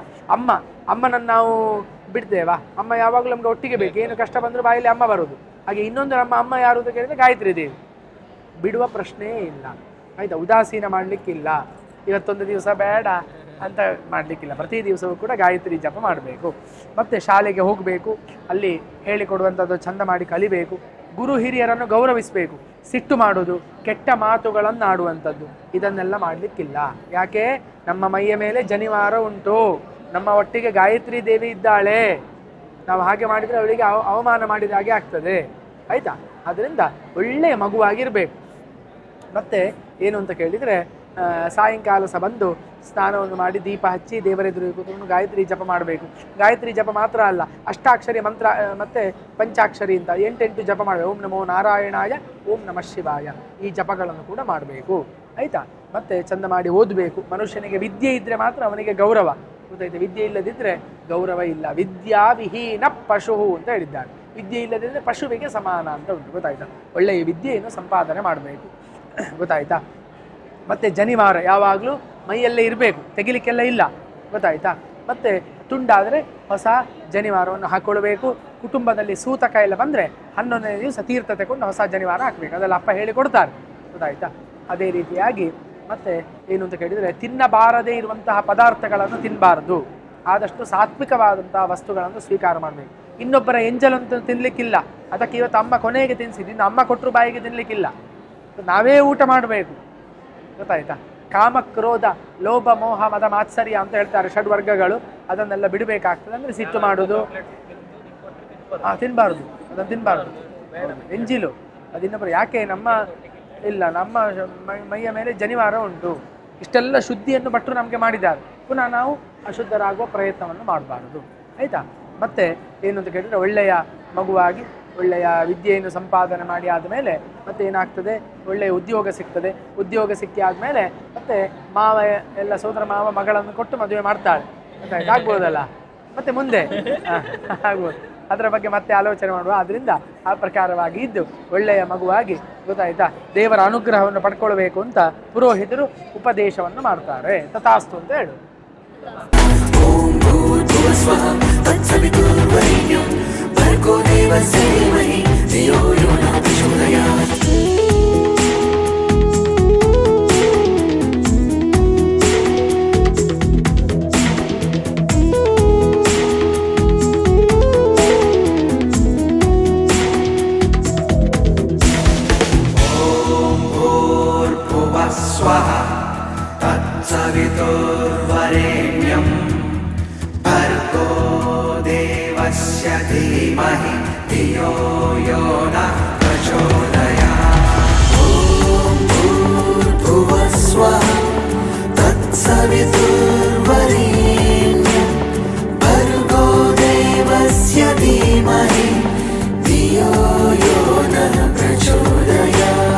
ಅಮ್ಮನನ್ನು ನಾವು ಬಿಡ್ತೇವಾ? ಅಮ್ಮ ಯಾವಾಗಲೂ ನಮ್ಗೆ ಒಟ್ಟಿಗೆ ಬೇಕು. ಏನು ಕಷ್ಟ ಬಂದರೂ ಬಾಯಲ್ಲಿ ಅಮ್ಮ ಬರೋದು. ಹಾಗೆ ಇನ್ನೊಂದು ನಮ್ಮ ಅಮ್ಮ ಯಾರು ಅಂತ ಕೇಳಿದ್ರೆ ಗಾಯತ್ರಿ ದೇವಿ. ಬಿಡುವ ಪ್ರಶ್ನೆಯೇ ಇಲ್ಲ, ಆಯಿತಾ? ಉದಾಸೀನ ಮಾಡಲಿಕ್ಕಿಲ್ಲ. ಇವತ್ತೊಂದು ದಿವಸ ಬೇಡ ಅಂತ ಮಾಡಲಿಕ್ಕಿಲ್ಲ. ಪ್ರತಿ ದಿವಸವೂ ಕೂಡ ಗಾಯತ್ರಿ ಜಪ ಮಾಡಬೇಕು. ಮತ್ತು ಶಾಲೆಗೆ ಹೋಗಬೇಕು, ಅಲ್ಲಿ ಹೇಳಿಕೊಡುವಂಥದ್ದು ಚಂದ ಮಾಡಿ ಕಲಿಬೇಕು. ಗುರು ಹಿರಿಯರನ್ನು ಗೌರವಿಸಬೇಕು. ಸಿಟ್ಟು ಮಾಡೋದು, ಕೆಟ್ಟ ಮಾತುಗಳನ್ನು ಆಡುವಂಥದ್ದು, ಇದನ್ನೆಲ್ಲ ಮಾಡಲಿಕ್ಕಿಲ್ಲ. ಯಾಕೆ? ನಮ್ಮ ಮೈಯ ಮೇಲೆ ಜನಿವಾರ ಉಂಟು, ನಮ್ಮ ಒಟ್ಟಿಗೆ ಗಾಯತ್ರಿ ದೇವಿ ಇದ್ದಾಳೆ. ನಾವು ಹಾಗೆ ಮಾಡಿದರೆ ಅವಳಿಗೆ ಅವಮಾನ ಮಾಡಿದ ಹಾಗೆ ಆಗ್ತದೆ, ಆಯಿತಾ? ಅದರಿಂದ ಒಳ್ಳೆಯ ಮಗುವಾಗಿರಬೇಕು. ಮತ್ತು ಏನು ಅಂತ ಕೇಳಿದರೆ, ಸಾಯಂಕಾಲ ಸಹ ಬಂದು ಸ್ನಾನವನ್ನು ಮಾಡಿ ದೀಪ ಹಚ್ಚಿ ದೇವರೆದುರು ಕೂತ್ಕೊಂಡು ಗಾಯತ್ರಿ ಜಪ ಮಾಡಬೇಕು. ಗಾಯತ್ರಿ ಜಪ ಮಾತ್ರ ಅಲ್ಲ, ಅಷ್ಟಾಕ್ಷರಿ ಮಂತ್ರ ಮತ್ತು ಪಂಚಾಕ್ಷರಿ ಅಂತ 8 ಜಪ ಮಾಡಬೇಕು. ಓಂ ನಮೋ ನಾರಾಯಣಾಯ, ಓಂ ನಮಃ ಶಿವಾಯ, ಈ ಜಪಗಳನ್ನು ಕೂಡ ಮಾಡಬೇಕು, ಆಯಿತಾ? ಮತ್ತು ಚಂದ ಮಾಡಿ ಓದಬೇಕು. ಮನುಷ್ಯನಿಗೆ ವಿದ್ಯೆ ಇದ್ದರೆ ಮಾತ್ರ ಅವನಿಗೆ ಗೌರವ, ಗೊತ್ತಾಯ್ತು? ವಿದ್ಯೆ ಇಲ್ಲದಿದ್ದರೆ ಗೌರವ ಇಲ್ಲ. ವಿದ್ಯಾ ವಿಹೀನ ಪಶು ಅಂತ ಹೇಳಿದ್ದಾರೆ. ವಿದ್ಯೆ ಇಲ್ಲದಿದ್ದರೆ ಪಶುವಿಗೆ ಸಮಾನ ಅಂತ ಉಂಟು, ಗೊತ್ತಾಯ್ತಾ? ಒಳ್ಳೆಯ ವಿದ್ಯೆಯನ್ನು ಸಂಪಾದನೆ ಮಾಡಬೇಕು, ಗೊತ್ತಾಯ್ತಾ? ಮತ್ತು ಜನಿವಾರ ಯಾವಾಗಲೂ ಮೈಯಲ್ಲೇ ಇರಬೇಕು, ತೆಗಿಲಿಕ್ಕೆಲ್ಲ ಇಲ್ಲ, ಗೊತ್ತಾಯ್ತಾ? ಮತ್ತು ತುಂಡಾದರೆ ಹೊಸ ಜನಿವಾರವನ್ನು ಹಾಕ್ಕೊಳ್ಬೇಕು. ಕುಟುಂಬದಲ್ಲಿ ಸೂತಕ ಎಲ್ಲ ಬಂದರೆ 11ನೇ ದಿವಸ ತೀರ್ಥ ತಗೊಂಡು ಹೊಸ ಜನಿವಾರ ಹಾಕಬೇಕು. ಅದೆಲ್ಲ ಅಪ್ಪ ಹೇಳಿಕೊಡ್ತಾರೆ, ಗೊತ್ತಾಯ್ತಾ? ಅದೇ ರೀತಿಯಾಗಿ ಮತ್ತು ಏನು ಅಂತ ಕೇಳಿದರೆ, ತಿನ್ನಬಾರದೇ ಇರುವಂತಹ ಪದಾರ್ಥಗಳನ್ನು ತಿನ್ನಬಾರ್ದು. ಆದಷ್ಟು ಸಾತ್ವಿಕವಾದಂತಹ ವಸ್ತುಗಳನ್ನು ಸ್ವೀಕಾರ ಮಾಡಬೇಕು. ಇನ್ನೊಬ್ಬರ ಎಂಜಲಂತೂ ತಿನ್ನಲಿಕ್ಕಿಲ್ಲ. ಅದಕ್ಕೆ ಇವತ್ತು ಅಮ್ಮ ಕೊನೆಗೆ ತಿನ್ನಿಸಿದ್ದು, ಇನ್ನು ಅಮ್ಮ ಕೊಟ್ಟರು ಬಾಯಿಗೆ ತಿನ್ನಲಿಕ್ಕಿಲ್ಲ. ನಾವೇ ಊಟ ಮಾಡಬೇಕು, ಗೊತ್ತಾಯ್ತಾ? ಕಾಮ, ಕ್ರೋಧ, ಲೋಭ, ಮೋಹ, ಮದ, ಮಾತ್ಸರ್ಯ ಅಂತ ಹೇಳ್ತಾರೆ ಷಡ್ವರ್ಗಗಳು. ಅದನ್ನೆಲ್ಲ ಬಿಡಬೇಕಾಗ್ತದೆ. ಅಂದರೆ ಸಿಟ್ಟು ಮಾಡೋದು ತಿನ್ನಬಾರ್ದು, ಅದನ್ನು ತಿನ್ನಬಾರ್ದು. ಎಂಜಿಲು ಅದಿನ್ನೊಬ್ಬರು ಯಾಕೆ? ನಮ್ಮ ಮೈಯ ಮೇಲೆ ಜನಿವಾರ ಉಂಟು. ಇಷ್ಟೆಲ್ಲ ಶುದ್ಧಿಯನ್ನು ಭಟ್ರು ನಮಗೆ ಮಾಡಿದ್ದಾರೆ. ಪುನಃ ನಾವು ಅಶುದ್ಧರಾಗುವ ಪ್ರಯತ್ನವನ್ನು ಮಾಡಬಾರ್ದು, ಆಯಿತಾ? ಮತ್ತು ಏನು ಅಂತ ಕೇಳಿದರೆ, ಒಳ್ಳೆಯ ಮಗುವಾಗಿ ಒಳ್ಳೆಯ ವಿದ್ಯೆಯನ್ನು ಸಂಪಾದನೆ ಮಾಡಿ ಆದಮೇಲೆ ಮತ್ತೆ ಏನಾಗ್ತದೆ? ಒಳ್ಳೆಯ ಉದ್ಯೋಗ ಸಿಗ್ತದೆ. ಉದ್ಯೋಗ ಸಿಕ್ಕಿ ಆದಮೇಲೆ ಮತ್ತೆ ಮಾವ ಎಲ್ಲ ಸೋದರ ಮಾವ ಮಗಳನ್ನು ಕೊಟ್ಟು ಮದುವೆ ಮಾಡ್ತಾಳೆ, ಅಂತ ಆಗ್ಬೋದಲ್ಲ? ಮತ್ತೆ ಮುಂದೆ ಆಗ್ಬೋದು. ಅದರ ಬಗ್ಗೆ ಮತ್ತೆ ಆಲೋಚನೆ ಮಾಡುವ. ಅದರಿಂದ ಆ ಪ್ರಕಾರವಾಗಿ ಇದ್ದು ಒಳ್ಳೆಯ ಮಗುವಾಗಿ ಗೊತ್ತಾಯ್ತಾ ದೇವರ ಅನುಗ್ರಹವನ್ನು ಪಡ್ಕೊಳ್ಬೇಕು ಅಂತ ಪುರೋಹಿತರು ಉಪದೇಶವನ್ನು ಮಾಡ್ತಾರೆ. ತಥಾಸ್ತು ಅಂತ ಹೇಳು. ॐ भूर्भुवस्वः तत्सवितुर्वरेण्यं भर्गो देवस्य धीमहि धियो यो न प्रचोदयात्. स्वः तत्सवितुर्वरेण्यं भर्गो देवस्य धीमहि धियो यो नः प्रचोदयात्. ॐ भूर्भुवः स्वः तत्सवितुर्वरेण्यं भर्गो देवस्य धीमहि धियो यो नः प्रचोदयात्.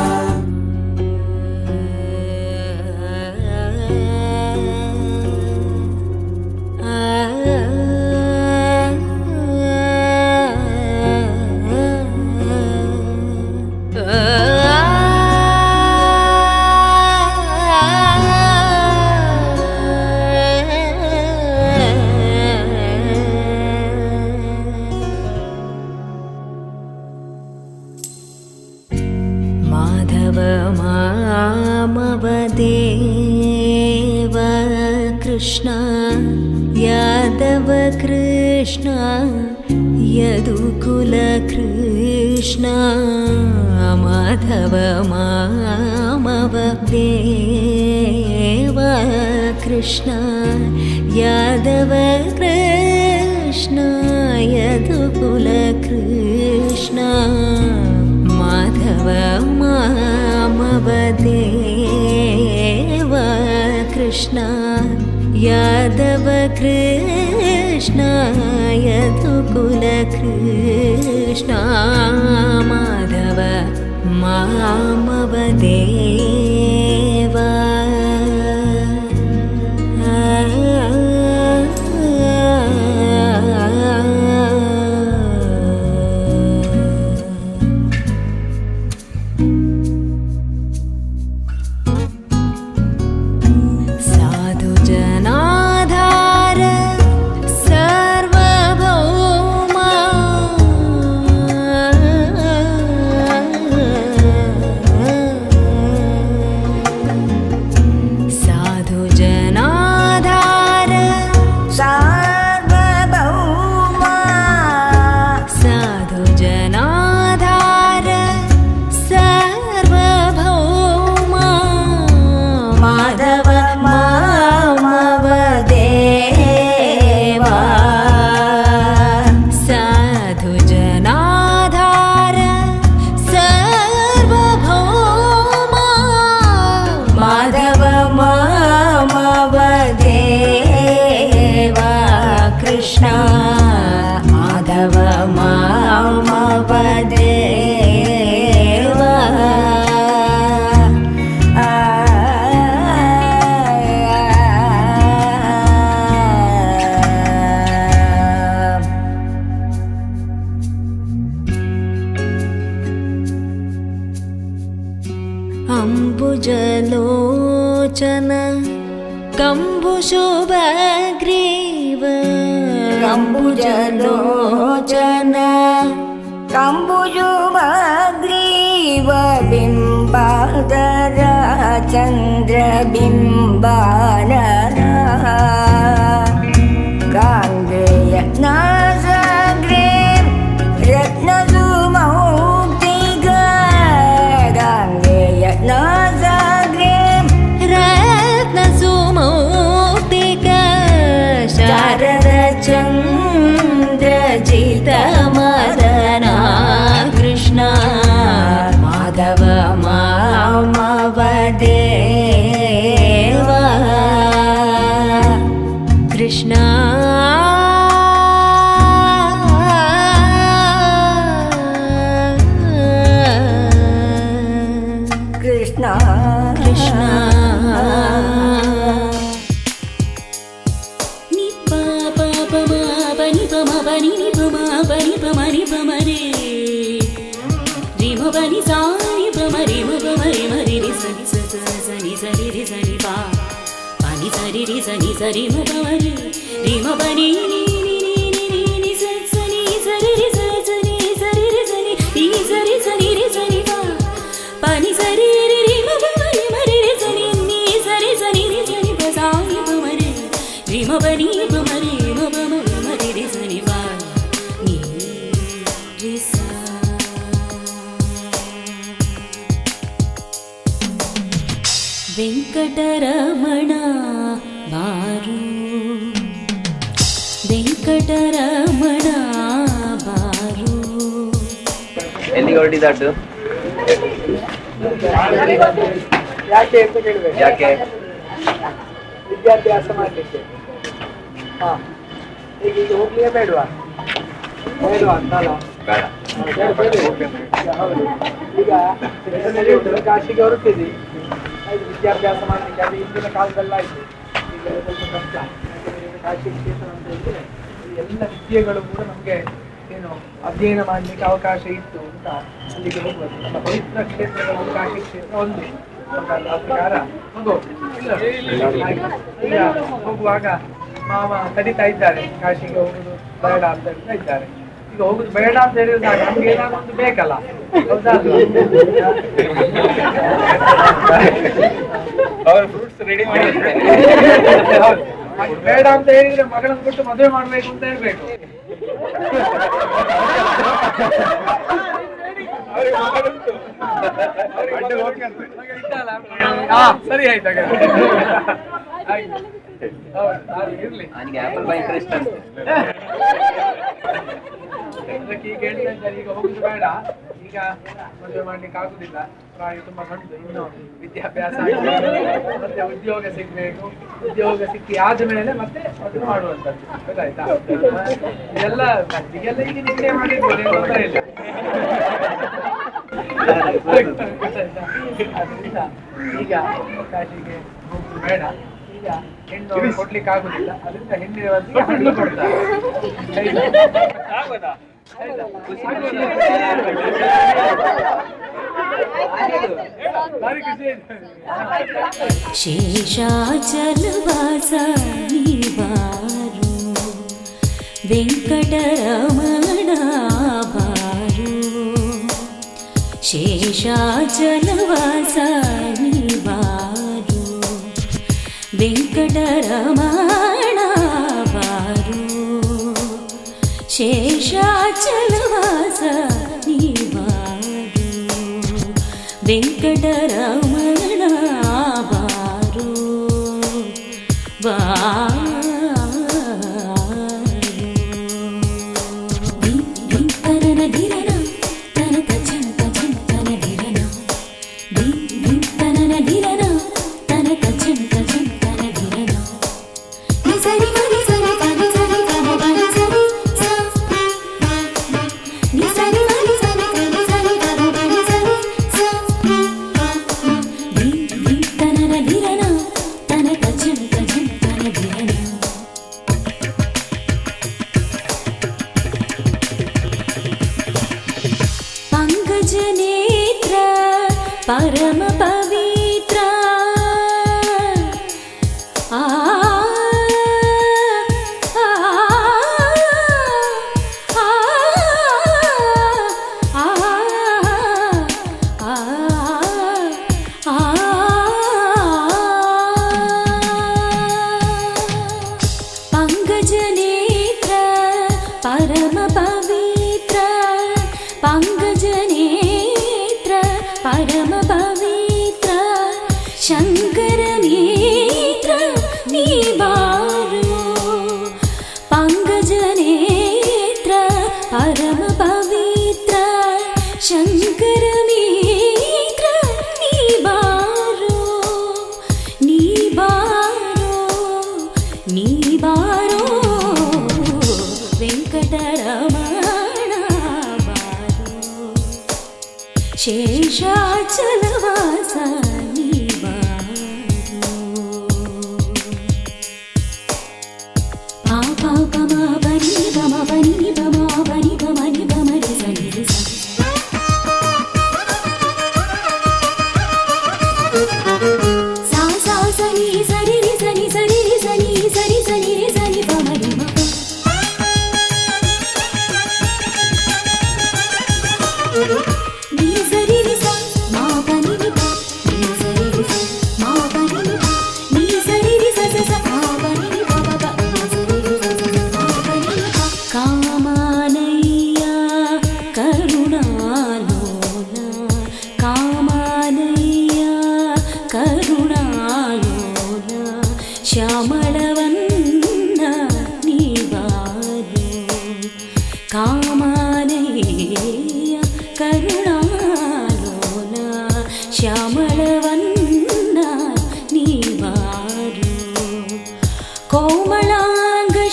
माधव मामवदेव कृष्ण यादव कृष्ण यदुकुल कृष्ण माधव मामवदेव कृष्ण यादव कृष्ण यदुकुल कृष्ण माधव मामवदेव कृष्ण यादव कृष्ण यदुकुल कृष्ण माधव मामवदेव अम्बुजलोचन कम्बुशुभग्रीव कम्बुजलोचन कम्बुजुमग्रीव बिम्बाधर चन्द्रबिम्बानर गाङ्गेय नासाग्रे रत्नसुमौक्तिक गाङ्गेय नासाग्रे रत्नसुमौक्तिक शारद चन्द्रजितमदना Krishna Madhav मामवदेव Krishna Krishna Krishna bani ni pa ma ni pa ma re ri ma bani sa ni pa ma re ma ri ri sa ni sa ni sa ri ri sa ni pa pa ni sa ri ri sa ni sa ri ma pa ma re ri ma bani ni ni sa ni sa ri ri sa ni sa ri ri sa ni sa ri sa ni pa pa ni sa ri ri ma pa ma ri ri sa ni sa ri ri sa ni pa sa ni pa ma re ri ma bani pa ma re ma pa ma ri ri sa ni pa ni ri sa Venkataramana ಬಾರು ವೆಂಕಟರಮಣ ಬಾರು ಎಲ್ಲಿಗೆ ಹೊರಟಿದ್ದಾದ್ದು? ಯಾಕೆ ಅಂತ ಕೇಳಬೇಕು. ಯಾಕೆ? ವಿದ್ಯಾಭ್ಯಾಸ ಮಾಡಲಿಕ್ಕೆ. ಹಾ, ಈಗ ಹೋಗ್ಲಿಕ್ಕೆ ಬೇಡವಾ ಅಂತಲ್ಲ? ಬೇಡ. ಹೌದು. ಈಗ ಕಾಶಿಗೆ ಹೊರಟಿದ್ವಿ, ವಿದ್ಯಾಭ್ಯಾಸ ಮಾಡಲಿಕ್ಕೆ. ಅದು ಹಿಂದಿನ ಕಾಲದಲ್ಲ ಆಯ್ತು, ಈಗ ಸ್ವಲ್ಪ ಕಷ್ಟ. ಯಾಕಂದ್ರೆ ಕಾಶಿ ಕ್ಷೇತ್ರ ಅಂತ ಹೇಳಿದ್ರೆ ಎಲ್ಲ ವಿದ್ಯೆಗಳು ಕೂಡ ನಮ್ಗೆ ಏನು ಅಧ್ಯಯನ ಮಾಡಲಿಕ್ಕೆ ಅವಕಾಶ ಇತ್ತು ಅಂತ ಅಲ್ಲಿಗೆ ಹೋಗ್ಬೋದು. ನಮ್ಮ ಪವಿತ್ರ ಕ್ಷೇತ್ರಗಳು ಕಾಶಿ ಕ್ಷೇತ್ರ ಒಂದು. ಆ ಪ್ರಕಾರ ಈಗ ಹೋಗುವಾಗ ಮಾವ ಕಡಿತಾ ಇದ್ದಾರೆ, ಕಾಶಿಗೆ ಹೋಗುದು ಬೇಡ ಅಂತ ಹೇಳ್ತಾ ಇದ್ದಾರೆ. ಈಗ ಹೋಗುದು ಬೇಡ ಅಂತ ಹೇಳಿದ್ರೆ ನಮ್ಗೆ ಏನಾದ್ರು ಒಂದು ಬೇಕಲ್ಲ, ಹೌದಾ? ಬೇಡ ಅಂತ ಹೇಳಿದ್ರೆ ಮಗಳನ್ನ ಬಿಟ್ಟು ಮದುವೆ ಮಾಡ್ಬೇಕು ಅಂತ ಹೇಳ್ಬೇಕು. ಸರಿ ಆಯ್ತು, ಇರ್ಲಿ. ಈಗ ಹೇಳ್ತಾ ಇದ್ದಾರೆ, ಈಗ ಹೋಗುದು ಬೇಡ, ಈಗ ಮದುವೆ ಮಾಡ್ಲಿಕ್ಕೆ ಆಗುದಿಲ್ಲ, ಪ್ರಾಯ ತುಂಬಾ ಸಣ್ಣದು, ಇನ್ನು ವಿದ್ಯಾಭ್ಯಾಸ ಮತ್ತೆ ಉದ್ಯೋಗ ಸಿಗ್ಬೇಕು, ಉದ್ಯೋಗ ಸಿಕ್ಕಿ ಆದ್ಮೇಲೆ ಮತ್ತೆ ಮದುವೆ ಮಾಡುವಂತದ್ದು. ಗೊತ್ತಾಯ್ತಾ? ಇದೆಲ್ಲ ಈಗೆಲ್ಲ ಈಗ ನಿಶ್ಚಯ ಮಾಡಿರ್ಬೋದು, ಏನು ತೊಂದರೆ ಇಲ್ಲ. ಅದರಿಂದ ಈಗ ಕಾಶಿಗೆ ಹೋಗುದು ಬೇಡ, ಈಗ ಹೆಣ್ಣು ಕೊಡ್ಲಿಕ್ಕೆ ಆಗುದಿಲ್ಲ, ಅದರಿಂದ ಹೆಣ್ಣಿನವರಿಗೆ ಹಣ್ಣು ಕೊಡ್ತಾರೆ. ಶೇಷಾಚಲವಾಸ ಬಾರು ವೆಂಕಟರಮಣ ಬಾರು ಶೇಷಾಚಲವಾಸ ಬಾರು ವೆಂಕಟರಮಣ ಬಾರು ಶೇಷಾಚಲವಾಸ ಬಾರು ವೆಂಕಟರಮಣ ಬಾರು ಬಾರು ತನನ ಧಿರನ ತನ ತಚನ ತಚನ ತನ ಧಿರನ ತನನ ಧಿರನ ತನ ತಚನ ತಚನ ತನ ಧಿರನ ನಿಸರಿ ಮನಿ ಸರಿ ತನಿ ಸರಿ ತನಿ ಬನಿ ಸರಿ ಸಾ ನಿಸರಿ ಮನಿ ಸರಿ ತನಿ ಸರಿ ತನಿ ಬನಿ ಸರಿ ಸಾ ತನನ ಧಿರನ ತನ ತಚನ ತಚನ ತನ ಧಿರನ पंकजनेत्र परम पवित्र आ पंकजनेत्र परम पवित्र पंकजनेत्र परम पवित्र शंकर नेत्र नीबारो पंकजनेत्र परम पवित्र शंकर नेत्र नीबारो नीबारो नीबारो वेंकटरमण बारो ಶೇಷಾಚಲವಾಸ ಬಾರು ಪಾ ಪಾ ಪ ಮ ಬನಿ ಪ ಮ ಬನಿ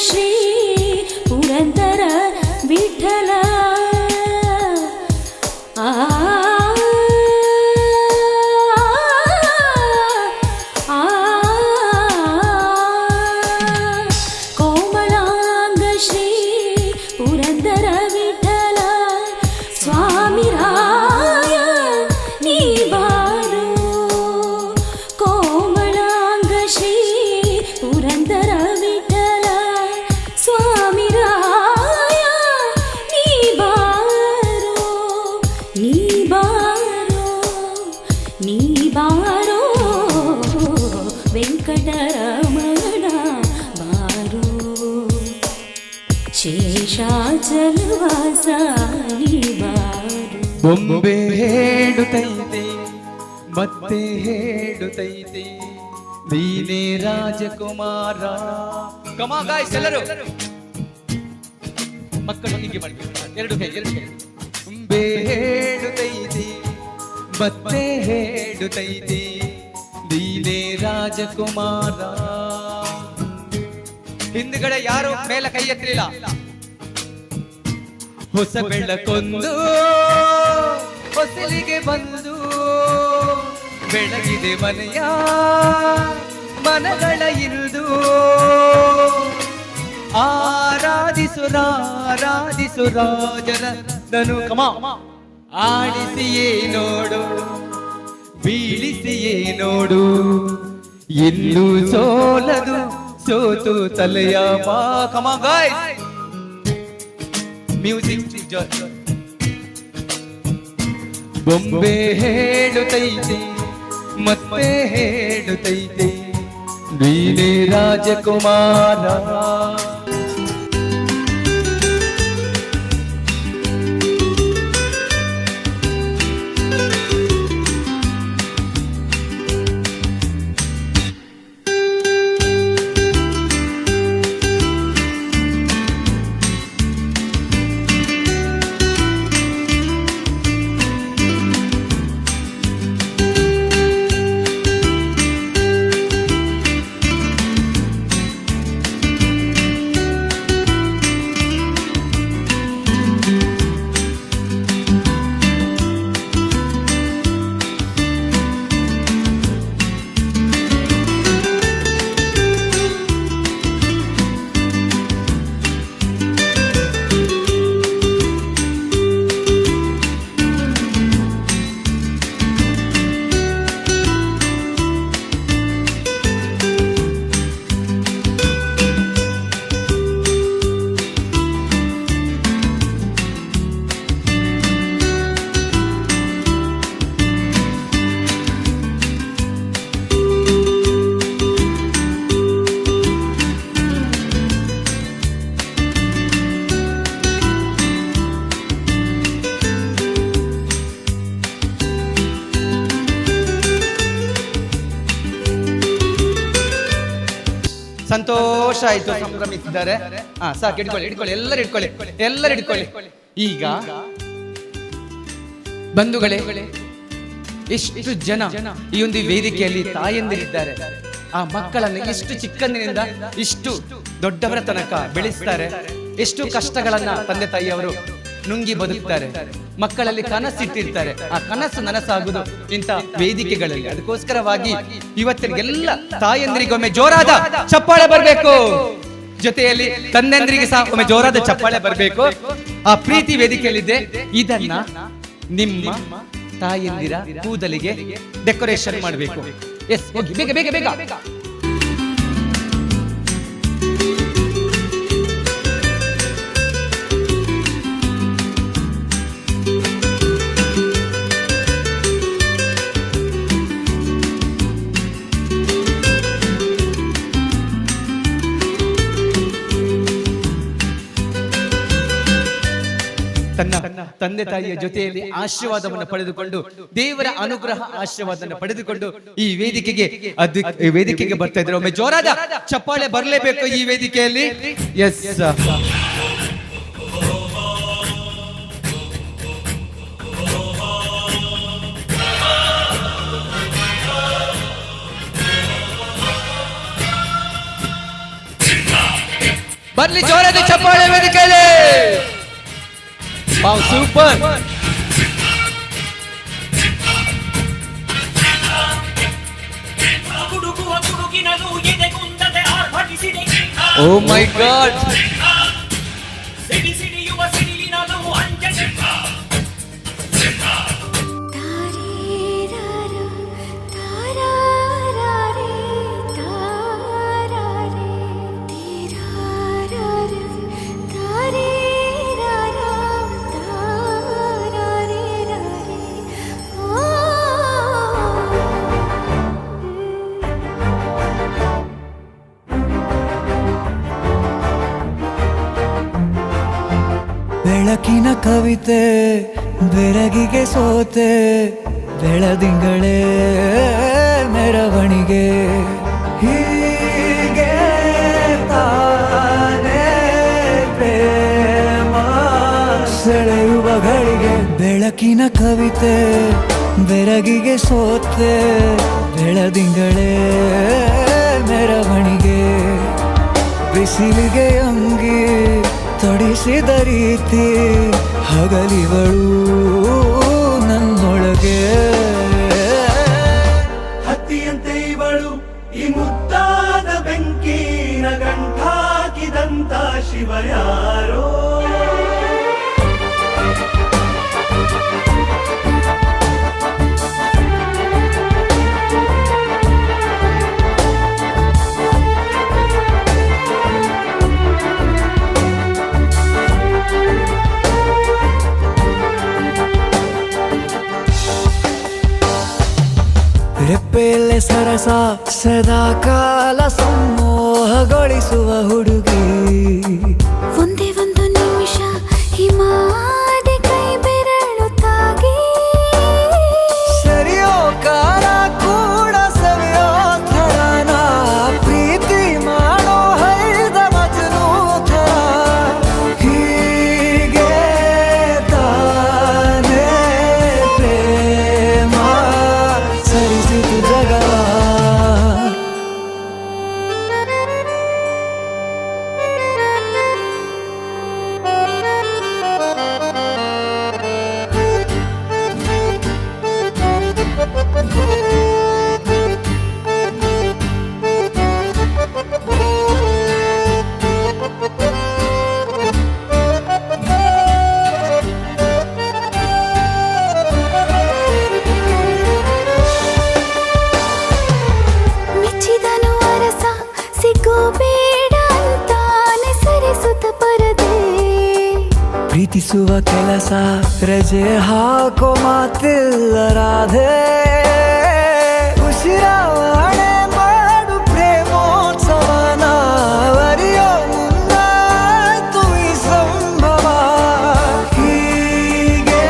ಶ್ರೀ ಪುರಂದರ ವಿಠಲ ಆ ಕೋಮಲಾಂಗ ಶ್ರೀ ಪುರಂದರ ವಿಠಲ ಸ್ವಾಮಿ ರಾಯ ನೀ ಬಾರೋ ಕೋಮಲಾಂಗ ಶ್ರೀ ಪುರಂದರ ವಿಠಲ ಸ್ವಾಮಿ ರಾಯ ನೀ ಬಾರೋ ನೀ ಬಾರೋ ನೀ ಬಾರೋ ವೆಂಕಟರಮಣ ಬಾರೋ ಶೇಷಾಚಲವಾಸ ನೀ ಬಾರೋ ಬೊಂಬೆ ಹೇಳುತ್ತೈತೆ ಮತ್ತೆ ಹೇಳುತ್ತೈತೆ ನೀನೇ ರಾಜಕುಮಾರ. ಕಮಾ ಗಾಯ್ಸ್ ಎಲ್ಲರೂ ಮಕ್ಕಳು ಹೀಗೆ ಮಾಡಬೇಕು. ಎರಡು ಕೈ. ಬೊಂಬೆ ಹೇಳುತ್ತೈತೆ ಮತ್ತೆ ಹೇಳುತ್ತೈತೆ ನೀನೇ ರಾಜಕುಮಾರ. ಹಿಂದ್ಗಡೆ ಯಾರು ಮೇಲೆ ಕೈ ಎತ್ತಲಿಲ್ಲ. ಹೊಸ ಬೆಳಕೊಂದು ಹೊಸಲಿಗೆ ಬಂದು ಬೆಳಗಿದೆ ಮನೆಯ ಮನಗಳ ಇರುದು. ಆರಾಧಿಸು ರಾಜರ ನನು ಕಮ ಆಡಿಸಿಯೇ ನೋಡು ಬೀಳಿಸಿಯೇ ನೋಡು ಎಲ್ಲೂ ಸೋಲದು ಸೋತು ತಲೆಯ ಮಾ. ಕಮ ಗಾಯ್ಸ್ ಮ್ಯೂಸಿಕ್. ಬೊಂಬೆ ಹೇಳುತ್ತೈತೆ ಮತ್ತೆ ಹೇಳುತ್ತೈತೆ ನೀನೇ ರಾಜಕುಮಾರ. ಸಂತೋಷ ಆಯ್ತು, ಸಂಭ್ರಮಿಸಿದ್ದಾರೆ. ಸಾಕು, ಇಟ್ಕೊಳ್ಳಿ ಎಲ್ಲರೂ ಇಟ್ಕೊಳ್ಳಿ. ಈಗ ಬಂಧುಗಳೇ, ಎಷ್ಟು ಜನ ಈ ಒಂದು ವೇದಿಕೆಯಲ್ಲಿ ತಾಯಂದಿರಿದ್ದಾರೆ. ಆ ಮಕ್ಕಳನ್ನು ಎಷ್ಟು ಚಿಕ್ಕಂದಿನಿಂದ ಇಷ್ಟು ದೊಡ್ಡವರ ತನಕ ಬೆಳೆಸ್ತಾರೆ. ಎಷ್ಟು ಕಷ್ಟಗಳನ್ನ ತಂದೆ ತಾಯಿಯವರು ನುಂಗಿ ಬದುಕ್ತಾರೆ. ಮಕ್ಕಳಲ್ಲಿ ಕನಸಿಟ್ಟಿರ್ತಾರೆ. ಆ ಕನಸು ನನಸಾಗುವುದು ಇಂಥ ವೇದಿಕೆಗಳಲ್ಲಿ. ಅದಕ್ಕೋಸ್ಕರವಾಗಿ ಇವತ್ತಿಗೆಲ್ಲ ತಾಯಂದಿರಿಗೊಮ್ಮೆ ಜೋರಾದ ಚಪ್ಪಾಳೆ ಬರಬೇಕು. ಜೊತೆಯಲ್ಲಿ ತಂದೆಂದ್ರಿಗೆ ಸಹ ಒಮ್ಮೆ ಜೋರಾದ ಚಪ್ಪಾಳೆ ಬರಬೇಕು. ಆ ಪ್ರೀತಿ ವೇದಿಕೆಯಲ್ಲಿದೆ. ಇದನ್ನ ನಿಮ್ಮ ತಾಯಂದಿರ ಕೂದಲಿಗೆ ಡೆಕೋರೇಷನ್ ಮಾಡಬೇಕು. ಎಸ್, ಹೋಗಿ ಬೇಗ ಬೇಗ ಬೇಗ. ತನ್ನ ತಂದೆ ತಾಯಿಯ ಜೊತೆಯಲ್ಲಿ ಆಶೀರ್ವಾದವನ್ನು ಪಡೆದುಕೊಂಡು, ದೇವರ ಅನುಗ್ರಹ ಆಶೀರ್ವಾದವನ್ನು ಪಡೆದುಕೊಂಡು ಈ ವೇದಿಕೆಗೆ ಬರ್ತಾ ಇದ್ದಾರೆ. ಒಮ್ಮೆ ಜೋರಾದ ಚಪ್ಪಾಳೆ ಬರಲೇಬೇಕು ಈ ವೇದಿಕೆಯಲ್ಲಿ. ಎಸ್, ಬರ್ಲಿ ಜೋರಾದ ಚಪ್ಪಾಳೆ ವೇದಿಕೆಯಲ್ಲಿ. Wow, super. Oh my god. ಬೆಳಕಿನ ಕವಿತೆ ಬೆರಗಿಗೆ ಸೋತೆ, ಬೆಳದಿಂಗಳೇ ಮೆರವಣಿಗೆ, ಹೀಗೆ ತಾನೇ ಪ್ರೇಮ ಸೆಳೆಯುವ ಗಳಿಗೆ. ಬೆಳಕಿನ ಕವಿತೆ ಬೆರಗಿಗೆ ಸೋತೆ, ಬೆಳದಿಂಗಳೇ ಮೆರವಣಿಗೆ, ಬಿಸಿಲಿಗೆ ಅಂಗಿ ತೊಡಿಸಿದ ರೀತಿ, ಹಗಲಿವಳು ನನ್ನೊಳಗೆ. ಹತ್ತಿಯಂತೆ ಇವಳು ಈ ಮುದ್ದಾದ ಬೆಂಕಿನ ಗಂಟಾಕಿದಂತ ಶಿವ ಯಾರೋ. ರೆಪ್ಪೆಯಲ್ಲೇ ಸರಸ ಸದಾ ಕಾಲ ಸಂಮೋಹಗೊಳಿಸುವ ಹುಡುಗಿ, ಒಂದೇ ಒಂದು ನಿಮಿಷ ಹಿಮಾದಿ ಕೈ ಬೆರಳು ತಾಗಿ, ಸರಿಯೋ ಕಾಲ ಕೂಡ ಸವಿಯೋ ಥರನ, ಪ್ರೀತಿ ಮಾಡೋ ಹೈದ ಮಜನೂ ಥರ, ಹೀಗೆ ತಾನೇ ಪ್ರೇಮ ಸರಿಸಿತು ಜಗವ. ಮೆಚ್ಚಿದನು ಅರಸ ಸಿಗೋ ಬೇಡ ಅಂತಾನೆ ಸರಿಸುತ್ತ ಪರದೆ, ಪ್ರೀತಿಸುವ ಕೆಲಸ ರಜೆ ಹಾಕೋ ಮಾತಿಲ್ಲ ರಾಧೆ, ಉಸಿರಾವಣೆ ಮಾಡು ಪ್ರೇಮೋತ್ಸವನ, ಅರಿಯೋ ಮುಂದಾಯ್ತು ಈ ಸಂಭವ, ಹೀಗೆ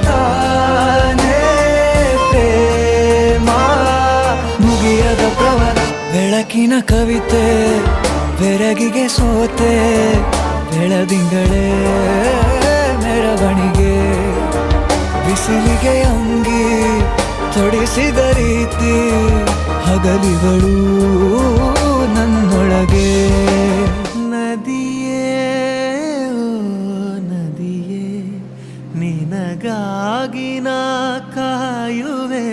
ತಾನೇ ಪ್ರೇಮ ಮುಗಿಯದ ಪ್ರವರ. ಬೆಳಕಿನ ಕವಿತೆ ಬೆರಗಿಗೆ ಸೋತೆ, ಬೆಳದಿಂಗಳೇ ಮೆರವಣಿಗೆ, ಬಿಸಿಲಿಗೆ ಅಂಗಿ ತೊಡಿಸಿದ ರೀತಿ, ಹಗಲಿಗಳು ನನ್ನೊಳಗೆ. ನದಿಯೇ ಓ ನದಿಯೇ ನಿನಗಾಗಿ ನಾ ಕಾಯುವೆ,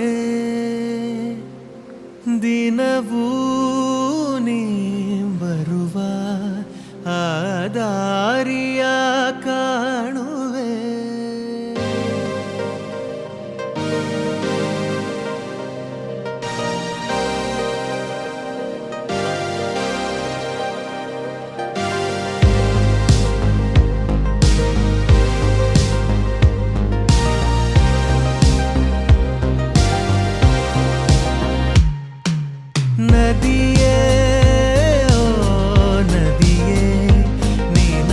ದಿನವೂ ನೀ ಬರುವ ಆ ದಾರಿಯ ಕಾಣುವೆ. ನದಿಯೇ ಓ ನದಿಯೇ ನಿನ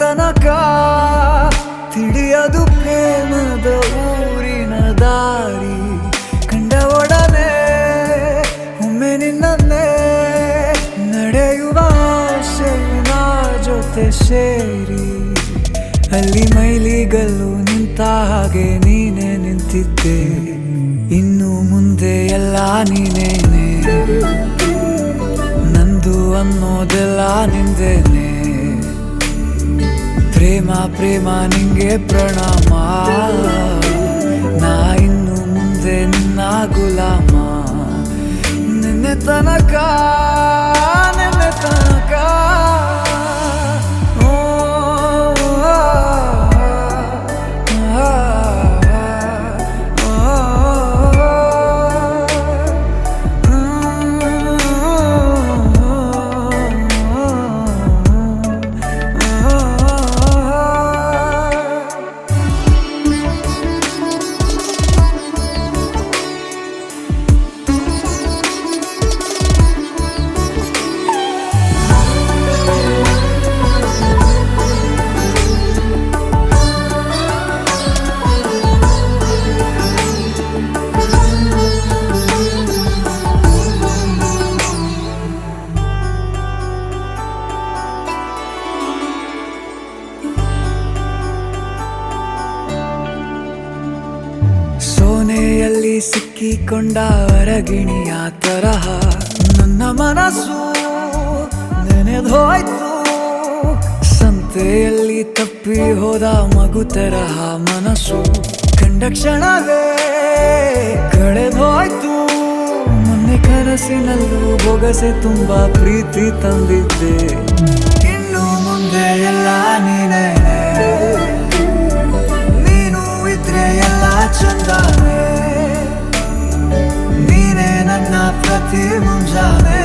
ತನಕ ತಿಳಿಯದು ಪ್ರೇಮದ ಊರಿನ ದಾರಿ ಕಂಡ ಒಡನೆ ಒಮ್ಮೆ ನಿನ್ನೇ ನಡೆಯುವ ಆಸೆಯ ಜೊತೆ ಸೇರಿ ಅಲ್ಲಿ ಮೈಲಿಗಲ್ಲು ನಿಂತ ಹಾಗೆ ನೀನೆ ನಿಂತಿದ್ದೆ ಇನ್ನು ಮುಂದೆ ಎಲ್ಲ ನೀನೇನೆ ನಂದು ಅನ್ನೋದೆಲ್ಲ ನಿಂದೇನೆ ಪ್ರೇಮ ಪ್ರೇಮ ನಿಂಗೆ ಪ್ರಣಾಮ ನಾ ಇನ್ನು ಮುಂದೆ ನಿನ್ನ ಗುಲಾಮ ನಿನ್ನೆ ತನಕ ಸೋನೆಯಲ್ಲಿ ಸಿಕ್ಕಿಕೊಂಡ ಹೊರಗಿಣಿಯ ತರಹ ನನ್ನ ಮನಸ್ಸು ನೆನೆದೋಯ್ತು ಸಂತೆಯಲ್ಲಿ ತಪ್ಪಿ ಹೋದ ಮಗು ತರಹ ಮನಸ್ಸು ಕಂಡ ಕ್ಷಣವೇ ಕಳೆದೋಯ್ತು ಮೊನ್ನೆ ಕನಸಿನಲ್ಲೂ ಬೊಗಸೆ ತುಂಬಾ ಪ್ರೀತಿ ತಂದಿದ್ದೆ ಇನ್ನು ಮುಂದೆ ಎಲ್ಲ ನೀನೇ ಎಲ್ಲ ಚಂದಾನೆ ನೀನೇ ನನ್ನ ಪ್ರತಿ ಮುಂಜಾನೆ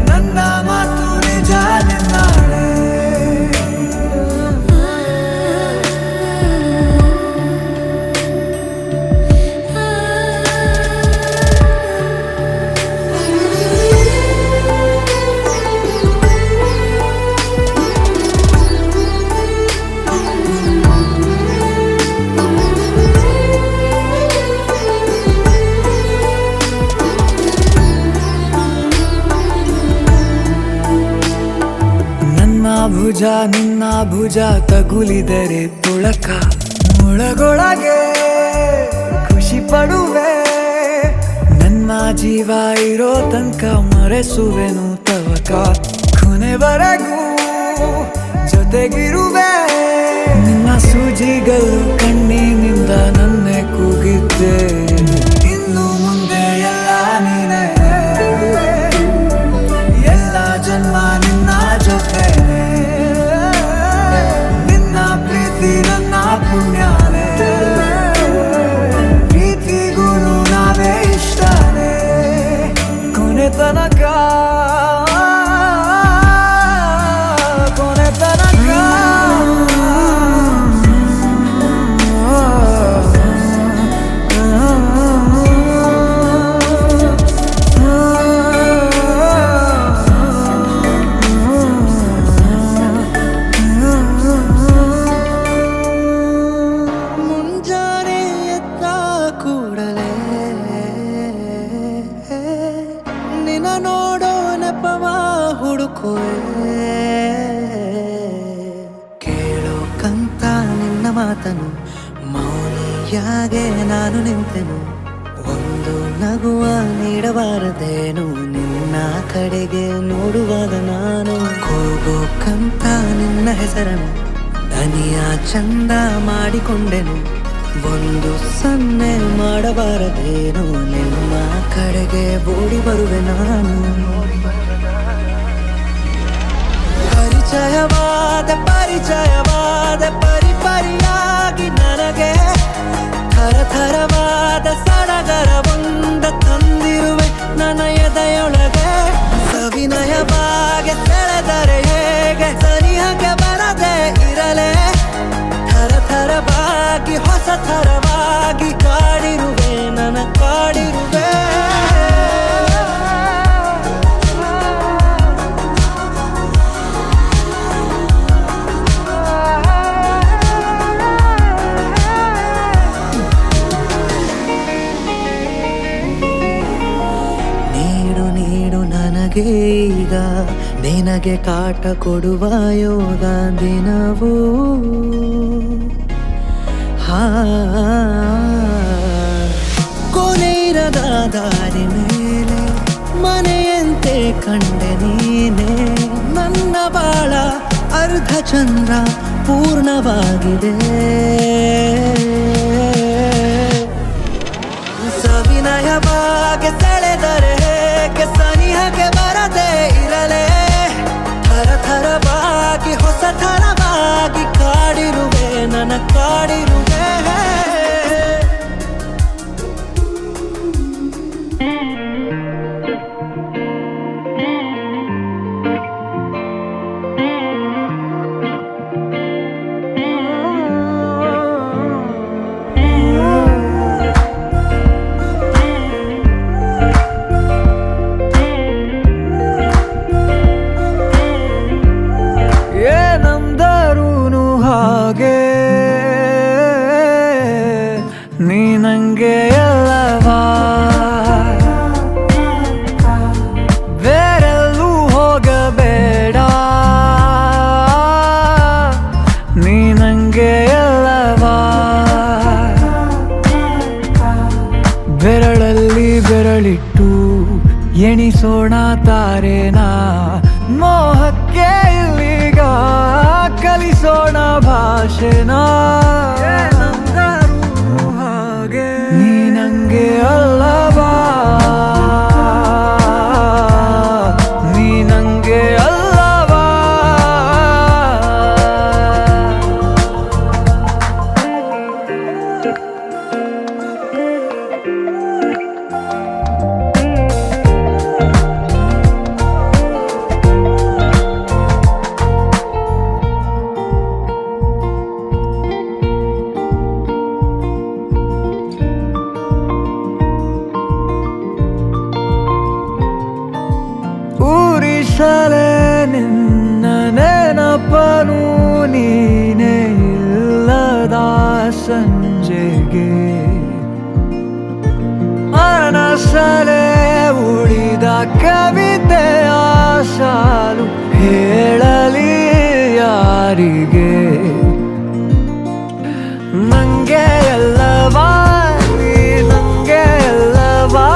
ನನ್ನ ಮಾತು ನಿಜ ನಿನ್ನಾಳೆ ಭುಜ ನಿನ್ನ ಭುಜ ತಗುಲಿದರೆ ತುಳಕ ಮುಳಗೊಳಗೆ ಖುಷಿ ಪಡುವೆ ನನ್ನ ಜೀವ ಇರೋ ತನಕ ಮರೆಸುವೆನು ತವಕ ಕೊನೆವರೆಗೂ ಜೊತೆಗಿರುವೆ ನಿನ್ನ ಸೂಜಿಗಳು ಕಣ್ಣಿನಿಂದ ನನ್ನೆ ಕೂಗಿದ್ದೆ ಇನ್ನು ಮುಂದೆ ಎಲ್ಲ ನೀನೇ ಎಲ್ಲ ಜನ್ಮ ನಿನ್ನ ಜೊತೆ ನಿನ್ನ ಪ್ರೀತಿ ನನ್ನ ಪುಣ್ಯನೇ ಪ್ರೀತಿಗೂ ನಾವೇ ಇಷ್ಟನೇ ಕೊನೆ ತನಕ ಕೇಳೋಕಂತ ನಿನ್ನ ಮಾತನು ಮೌನಿಯಾಗೆ ನಾನು ನಿಂತೆನು ಒಂದು ನಗುವ ನೀಡಬಾರದೇನು ನಿನ್ನ ಕಡೆಗೆ ನೋಡುವಾಗ ನಾನು ಕೂಗೋಕಂತ ನಿನ್ನ ಹೆಸರನ್ನು ದನಿಯ ಚಂದ ಮಾಡಿಕೊಂಡೆನು ಒಂದು ಸನ್ನೆ ಮಾಡಬಾರದೇನು ನಿಮ್ಮ ಕಡೆಗೆ ಓಡಿ ಬರುವೆ ನಾನು ಪರಿಚಯವಾದ ಪರಿಪರಿಯಾಗಿ ನನಗೆ ಥರಥರವಾದ ಸಡಗರವೊಂದ ತಂದಿರುವೆ ನನ್ನ ಎದೆಯೊಳಗೆ ಸವಿನಯವಾಗಿ ಸೆಳೆದರೆ ಹೇಗೆ ಸನಿಹಕ್ಕೆ ಬರದೆ ಇರಲೇ ಥರಥರವಾಗಿ ಹೊಸ ಥರವಾಗಿ ಕಾಡಿರುವೆ ನನ್ನ ಕಾಡಿರುವೆ ಯಾಕೆ ಈಗ ನಿನಗೆ ಕಾಟ ಕೊಡುವ ಯೋಗ ದಿನವೂ ಕೊನೆ ಇರದ ದಾರಿ ಮೇಲೆ ಮನೆಯಂತೆ ಕಂಡೆ ನೀನೆ ನನ್ನ ಬಾಳ ಅರ್ಧ ಚಂದ್ರ ಪೂರ್ಣವಾಗಿದೆ ಸವಿನಯವಾಗಿ ಸೆಳೆದರೆ ಹೇಗೆ ಸನಿಹಕ್ಕೆ ಬರದೆ ಇರಲೇ ಥರ ಥರವಾಗಿ ಹೊಸ ಥರವಾಗಿ ಕಾಡಿರುವೆ ನನ್ನ ಕಾಡಿರುವೆ ಏನಂದರೂನು ಹಾಗೆ ನೀ ನಂಗೆ ಎಲ್ಲವಾ ಬೇರೆಲ್ಲೂ ಹೋಗಬೇಡ ನೀ ನಂಗೆ ಎಲ್ಲವಾ ಬೆರಳಲ್ಲಿ ಬೆರಳಿಟ್ಟು ಎಣಿಸೋಣ ತಾರೇನಾ ಮೋಹಕ್ಕೆ ಇಲ್ಲಿಗ ಕಲಿಸೋಣ ಭಾಷೆನಾ ಹಾಗೆ ನೀ ನಂಗೆ ಅಲ್ಲವಾ ನೀ ನಂಗೆ ಅಲ್ಲವಾ ಊರಿಸಲೇ ನಿನ್ನ ನೆನಪನು ನೀನೇ ಇಲ್ಲದ ಸಂಜೆಗೆ ಮನಸಲೇ ಉಳಿದ ಕವಿತೆಯ ಸಾಲು ಹೇಳಲಿ ಯಾರಿಗೆ ನಂಗೆ ಎಲ್ಲವಾ ನೀ ನಂಗೆ ಎಲ್ಲವಾ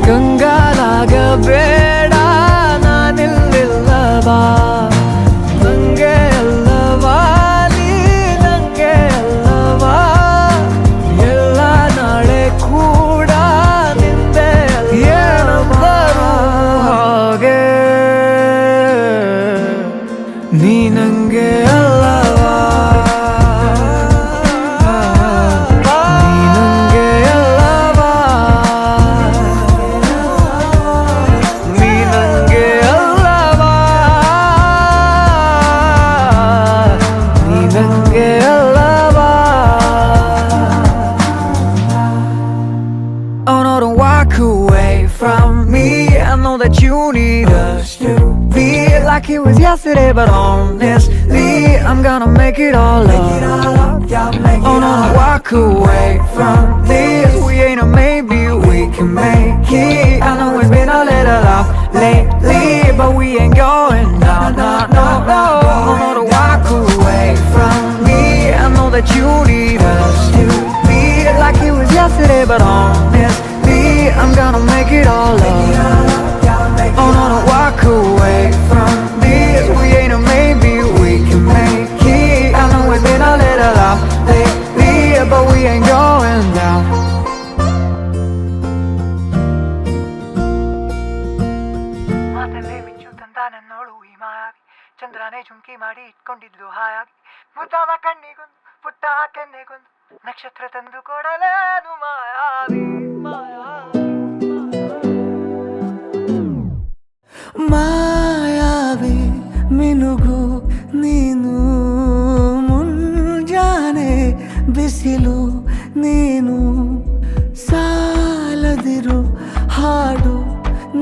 ಕಂಗಾಲಾಗಬೇಡ ನಾನಿಲ್ಲಿಲ್ಲವಾ ನಂಗೆ ಎಲ್ಲವಾ ನೀ ನಂಗೆ ಎಲ್ಲವಾ ಎಲ್ಲ ನಾಳೆ ಕೂಡ ನಿಂದೆ ಏನಬ್ಬರು ಹಾಗೆ ನೀ ನಂಗೆ ಅಲ್ಲವಾ ನೀ ನಂಗೆ ಅಲ್ಲವಾ ನೀ ನಂಗೆ ಅಲ್ಲವಾ ನೀ ನಂಗೆ ಅಲ್ಲವಾ Oh no, don't walk away from me. I know that you need us to be like it was yesterday, but honestly, I'm gonna make it all up. Oh no, don't walk away from this. We ain't a maybe, we can make it. I know it's been a little off lately, but we ain't going down, no, no, no. Oh no, don't walk away from me. I know that you need us to be like it was yesterday, but honestly, I'm gonna make it all up. Oh no, don't walk away from this. We ain't a maybe, we can make it. I know it's been a little off lately, but we ain't going down. ಮಾತಲ್ಲೇ ಮಿಂಚು ತಂದಾನೆ ನೋಡು ಈ ಮಾಯಾವಿ ಚಂದ್ರನೇ ಜುಂಕಿ ಮಾಡಿ ಇಟ್ಕೊಂಡಿದ್ದು ಹಾಯಾಗಿ ಮುದ್ದಾದ ಕಣ್ಣಿಗೊಂದು ಪುಟ್ಟ ಕೆನ್ನೆಗೊಂದು ನಕ್ಷತ್ರ ತಂದು ಕೊಡಲೇನು ಮಾಯಾವಿ ಮಾಯಾವಿ ಮಿನುಗು ನೀನು ಮುಂಜಾನೆ ಬಿಸಿಲು ನೀನು ಸಾಲದಿರು ಹಾಡು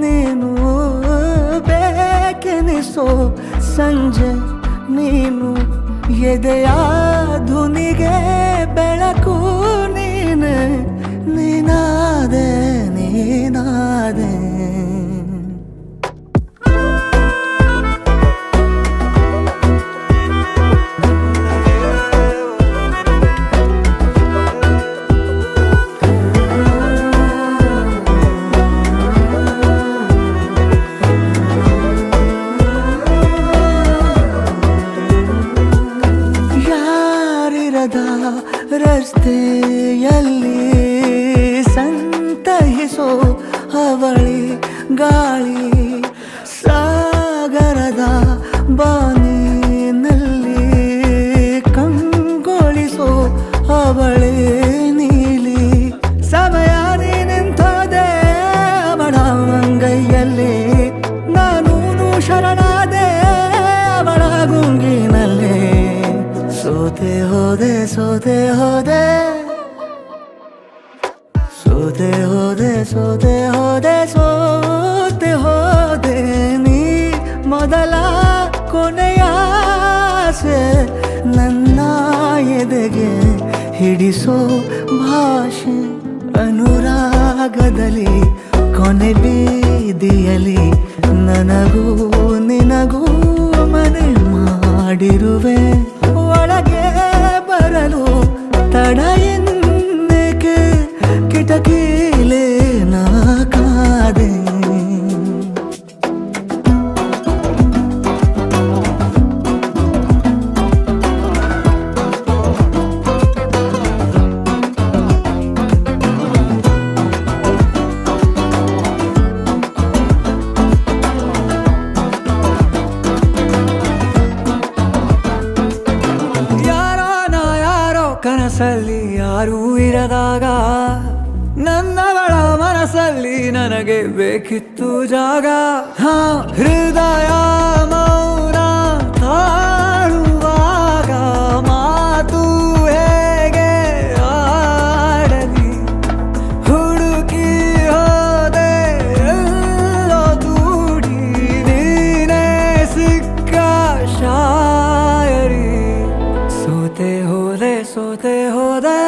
ನೀನು ಬೇಕೆನಿಸೋ ಸಂಜೆ ನೀನು ಎದೆಯ ಧುನಿಗೆ ಬೆಳಕು ನೀನೆ ನೀನಾದೆ ನೀನಾದೆ ಮಳೆಯಲ್ಲಿ ಸಂತಹಿಸೋ ಅವಳಿ ಗಾಳಿ ಸಾಗರದ ಬಾನಿನಲ್ಲಿ ಕಂಗೊಳಿಸೋ ಅವಳೆ ನೀಲಿ ಸಮಯ ನಿಂತೋದೆ ಅವಳ ಅಂಗೈಯಲ್ಲಿ ನಾನು ಶರಣಾದೆ ಅವಳ ಗುಂಗಿನಲ್ಲಿ ಸೋತೆ ಹೋದೆ ಸೋತೆ ಹೋದೆ ಸೋತೆ ಹೋದೆ ಸೋತೆ ಹೋದೆ ಸೋತೆ ಹೋದೆ ನೀ ಮೊದಲ ಕೊನೆಯ ಆಸೆ ನನ್ನ ಎದೆಗೆ ಹಿಡಿಸೋ ಭಾಷೆ ಅನುರಾಗದಲ್ಲಿ ಕೊನೆ ಬೀದಿಯಲ್ಲಿ ನನಗೂ ನಿನಗೂ ಮನೆ ಮಾಡಿರುವೆ ಒಳಗೆ ಬರಲು ತಡ ಎನ್ನೇಕೆ ಕಿಟಕಿಲೇ ನಾ ಕಾದೆ ಕನಸಲ್ಲಿ ಯಾರೂ ಇರದಾಗ ನನ್ನವಳ ಮನಸ್ಸಲ್ಲಿ ನನಗೆ ಬೇಕಿತ್ತು ಜಾಗ ಹೃದಯ ಮೌನ ತಾಳುವಾಗ ಮಾತು ಹೇಗೆ ಆಡಲಿ ಹುಡುಕಿ ಹೋದೆ ಎಲ್ಲೋ ದೂಡಿ ನೀನೇ ಸಿಕ್ಕ ಶಾಯರಿ ಸೋತೆ ಹೋದೆ ಸೋತೆ ಹೋದೆ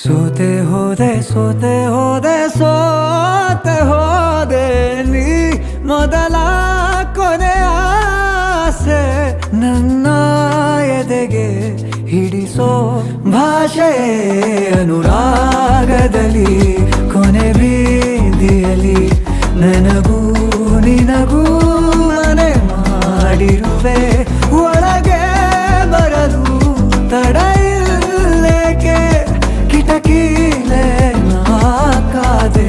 ಸೋತೆ ಹೋದೆ ಸೋತೆ ಹೋದೆ ಸೋತೆ ಹೋದೆ ನೀ ಮೊದಲ ಕೊನೆ ಆಸೆ ನನ್ನ ಎದೆಗೆ ಹಿಡಿಸೋ ಭಾಷೆ ಅನುರಾಗದಲ್ಲಿ ಕೊನೆ ಬೀದಿಯಲ್ಲಿ ನನಗೂ ನಿನಗೂ ಮನೆ ಮಾಡಿರುವೆ ಒಳಗೆ ಬರಲು ತಡ ಇಲ್ಲೇಕೆ ಕಿಟಕಿಲೇ ನಾ ಕಾದೆ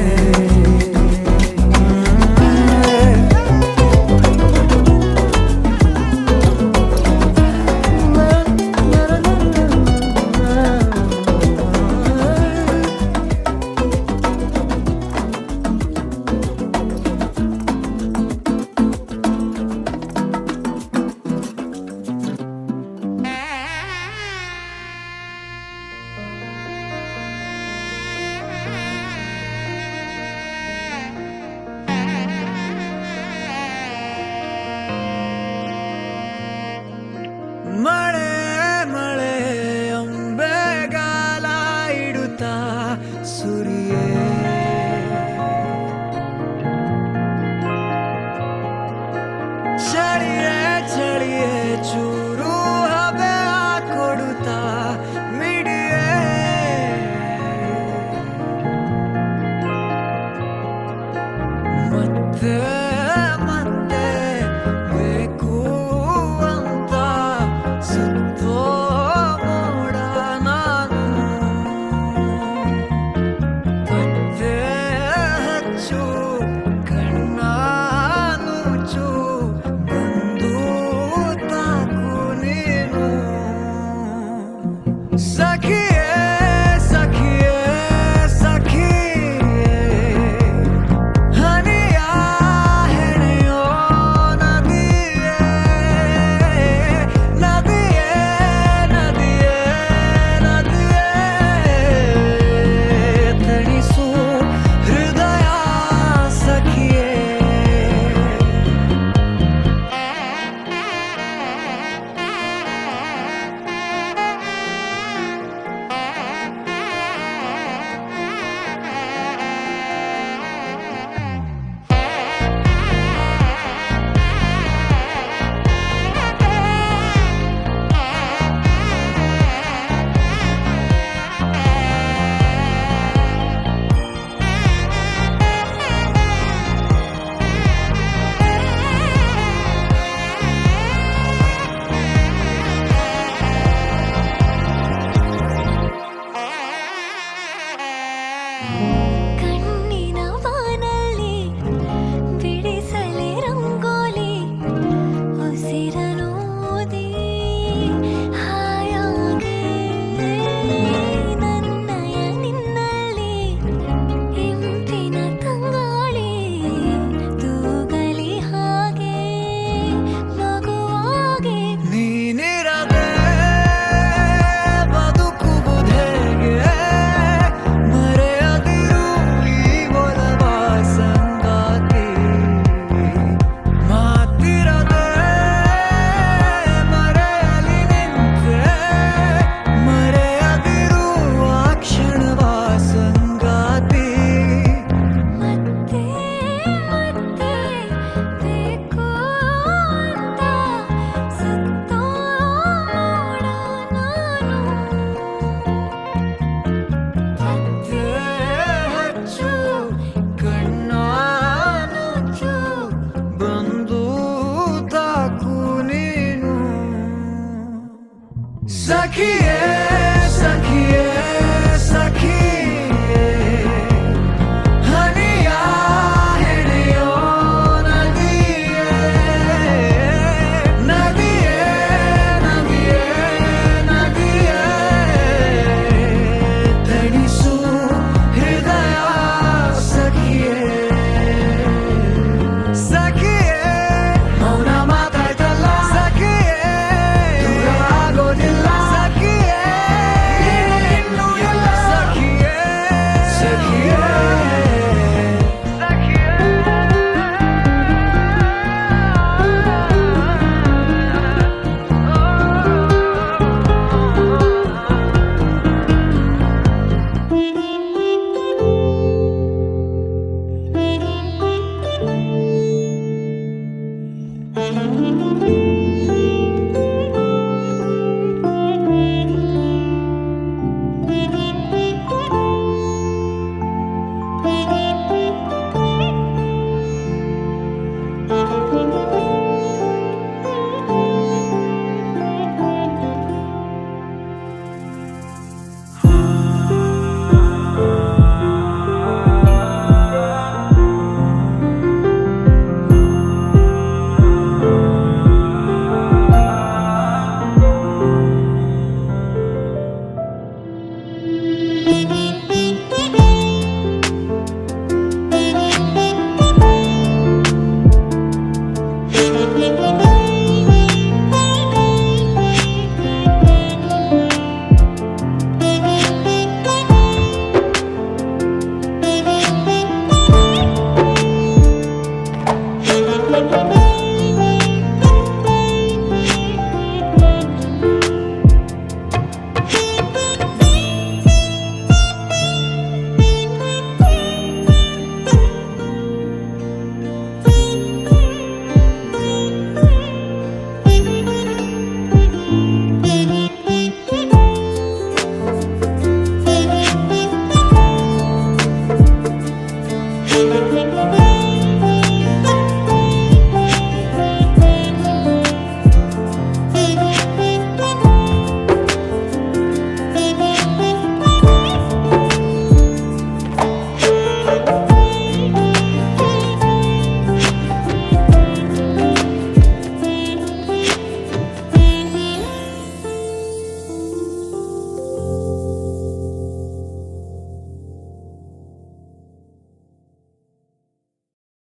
ಮಳೆ ಮಳೆ ಅಂಬೆಗಾಲ ಇಡುತ್ತಾ ಸುರಿಯೇ ಚಳಿಯೇ ಚಳಿಯೇ ಚೂರು ಹಬೆ ಕೊಡುತ್ತಾ ಮಿಡಿಯೇ ಮತ್ತೆ ಮತ್ತೆ ಬೇಕು ಅಂತ ಸುತ್ತೋ ಮೋಡ ನಾನು ಪತ್ತೆ ಹಚ್ಚು ಕಣ್ಣ ಮುಚ್ಚು ಬಂದು ತಾಕು ನೀನು ಸಖಿ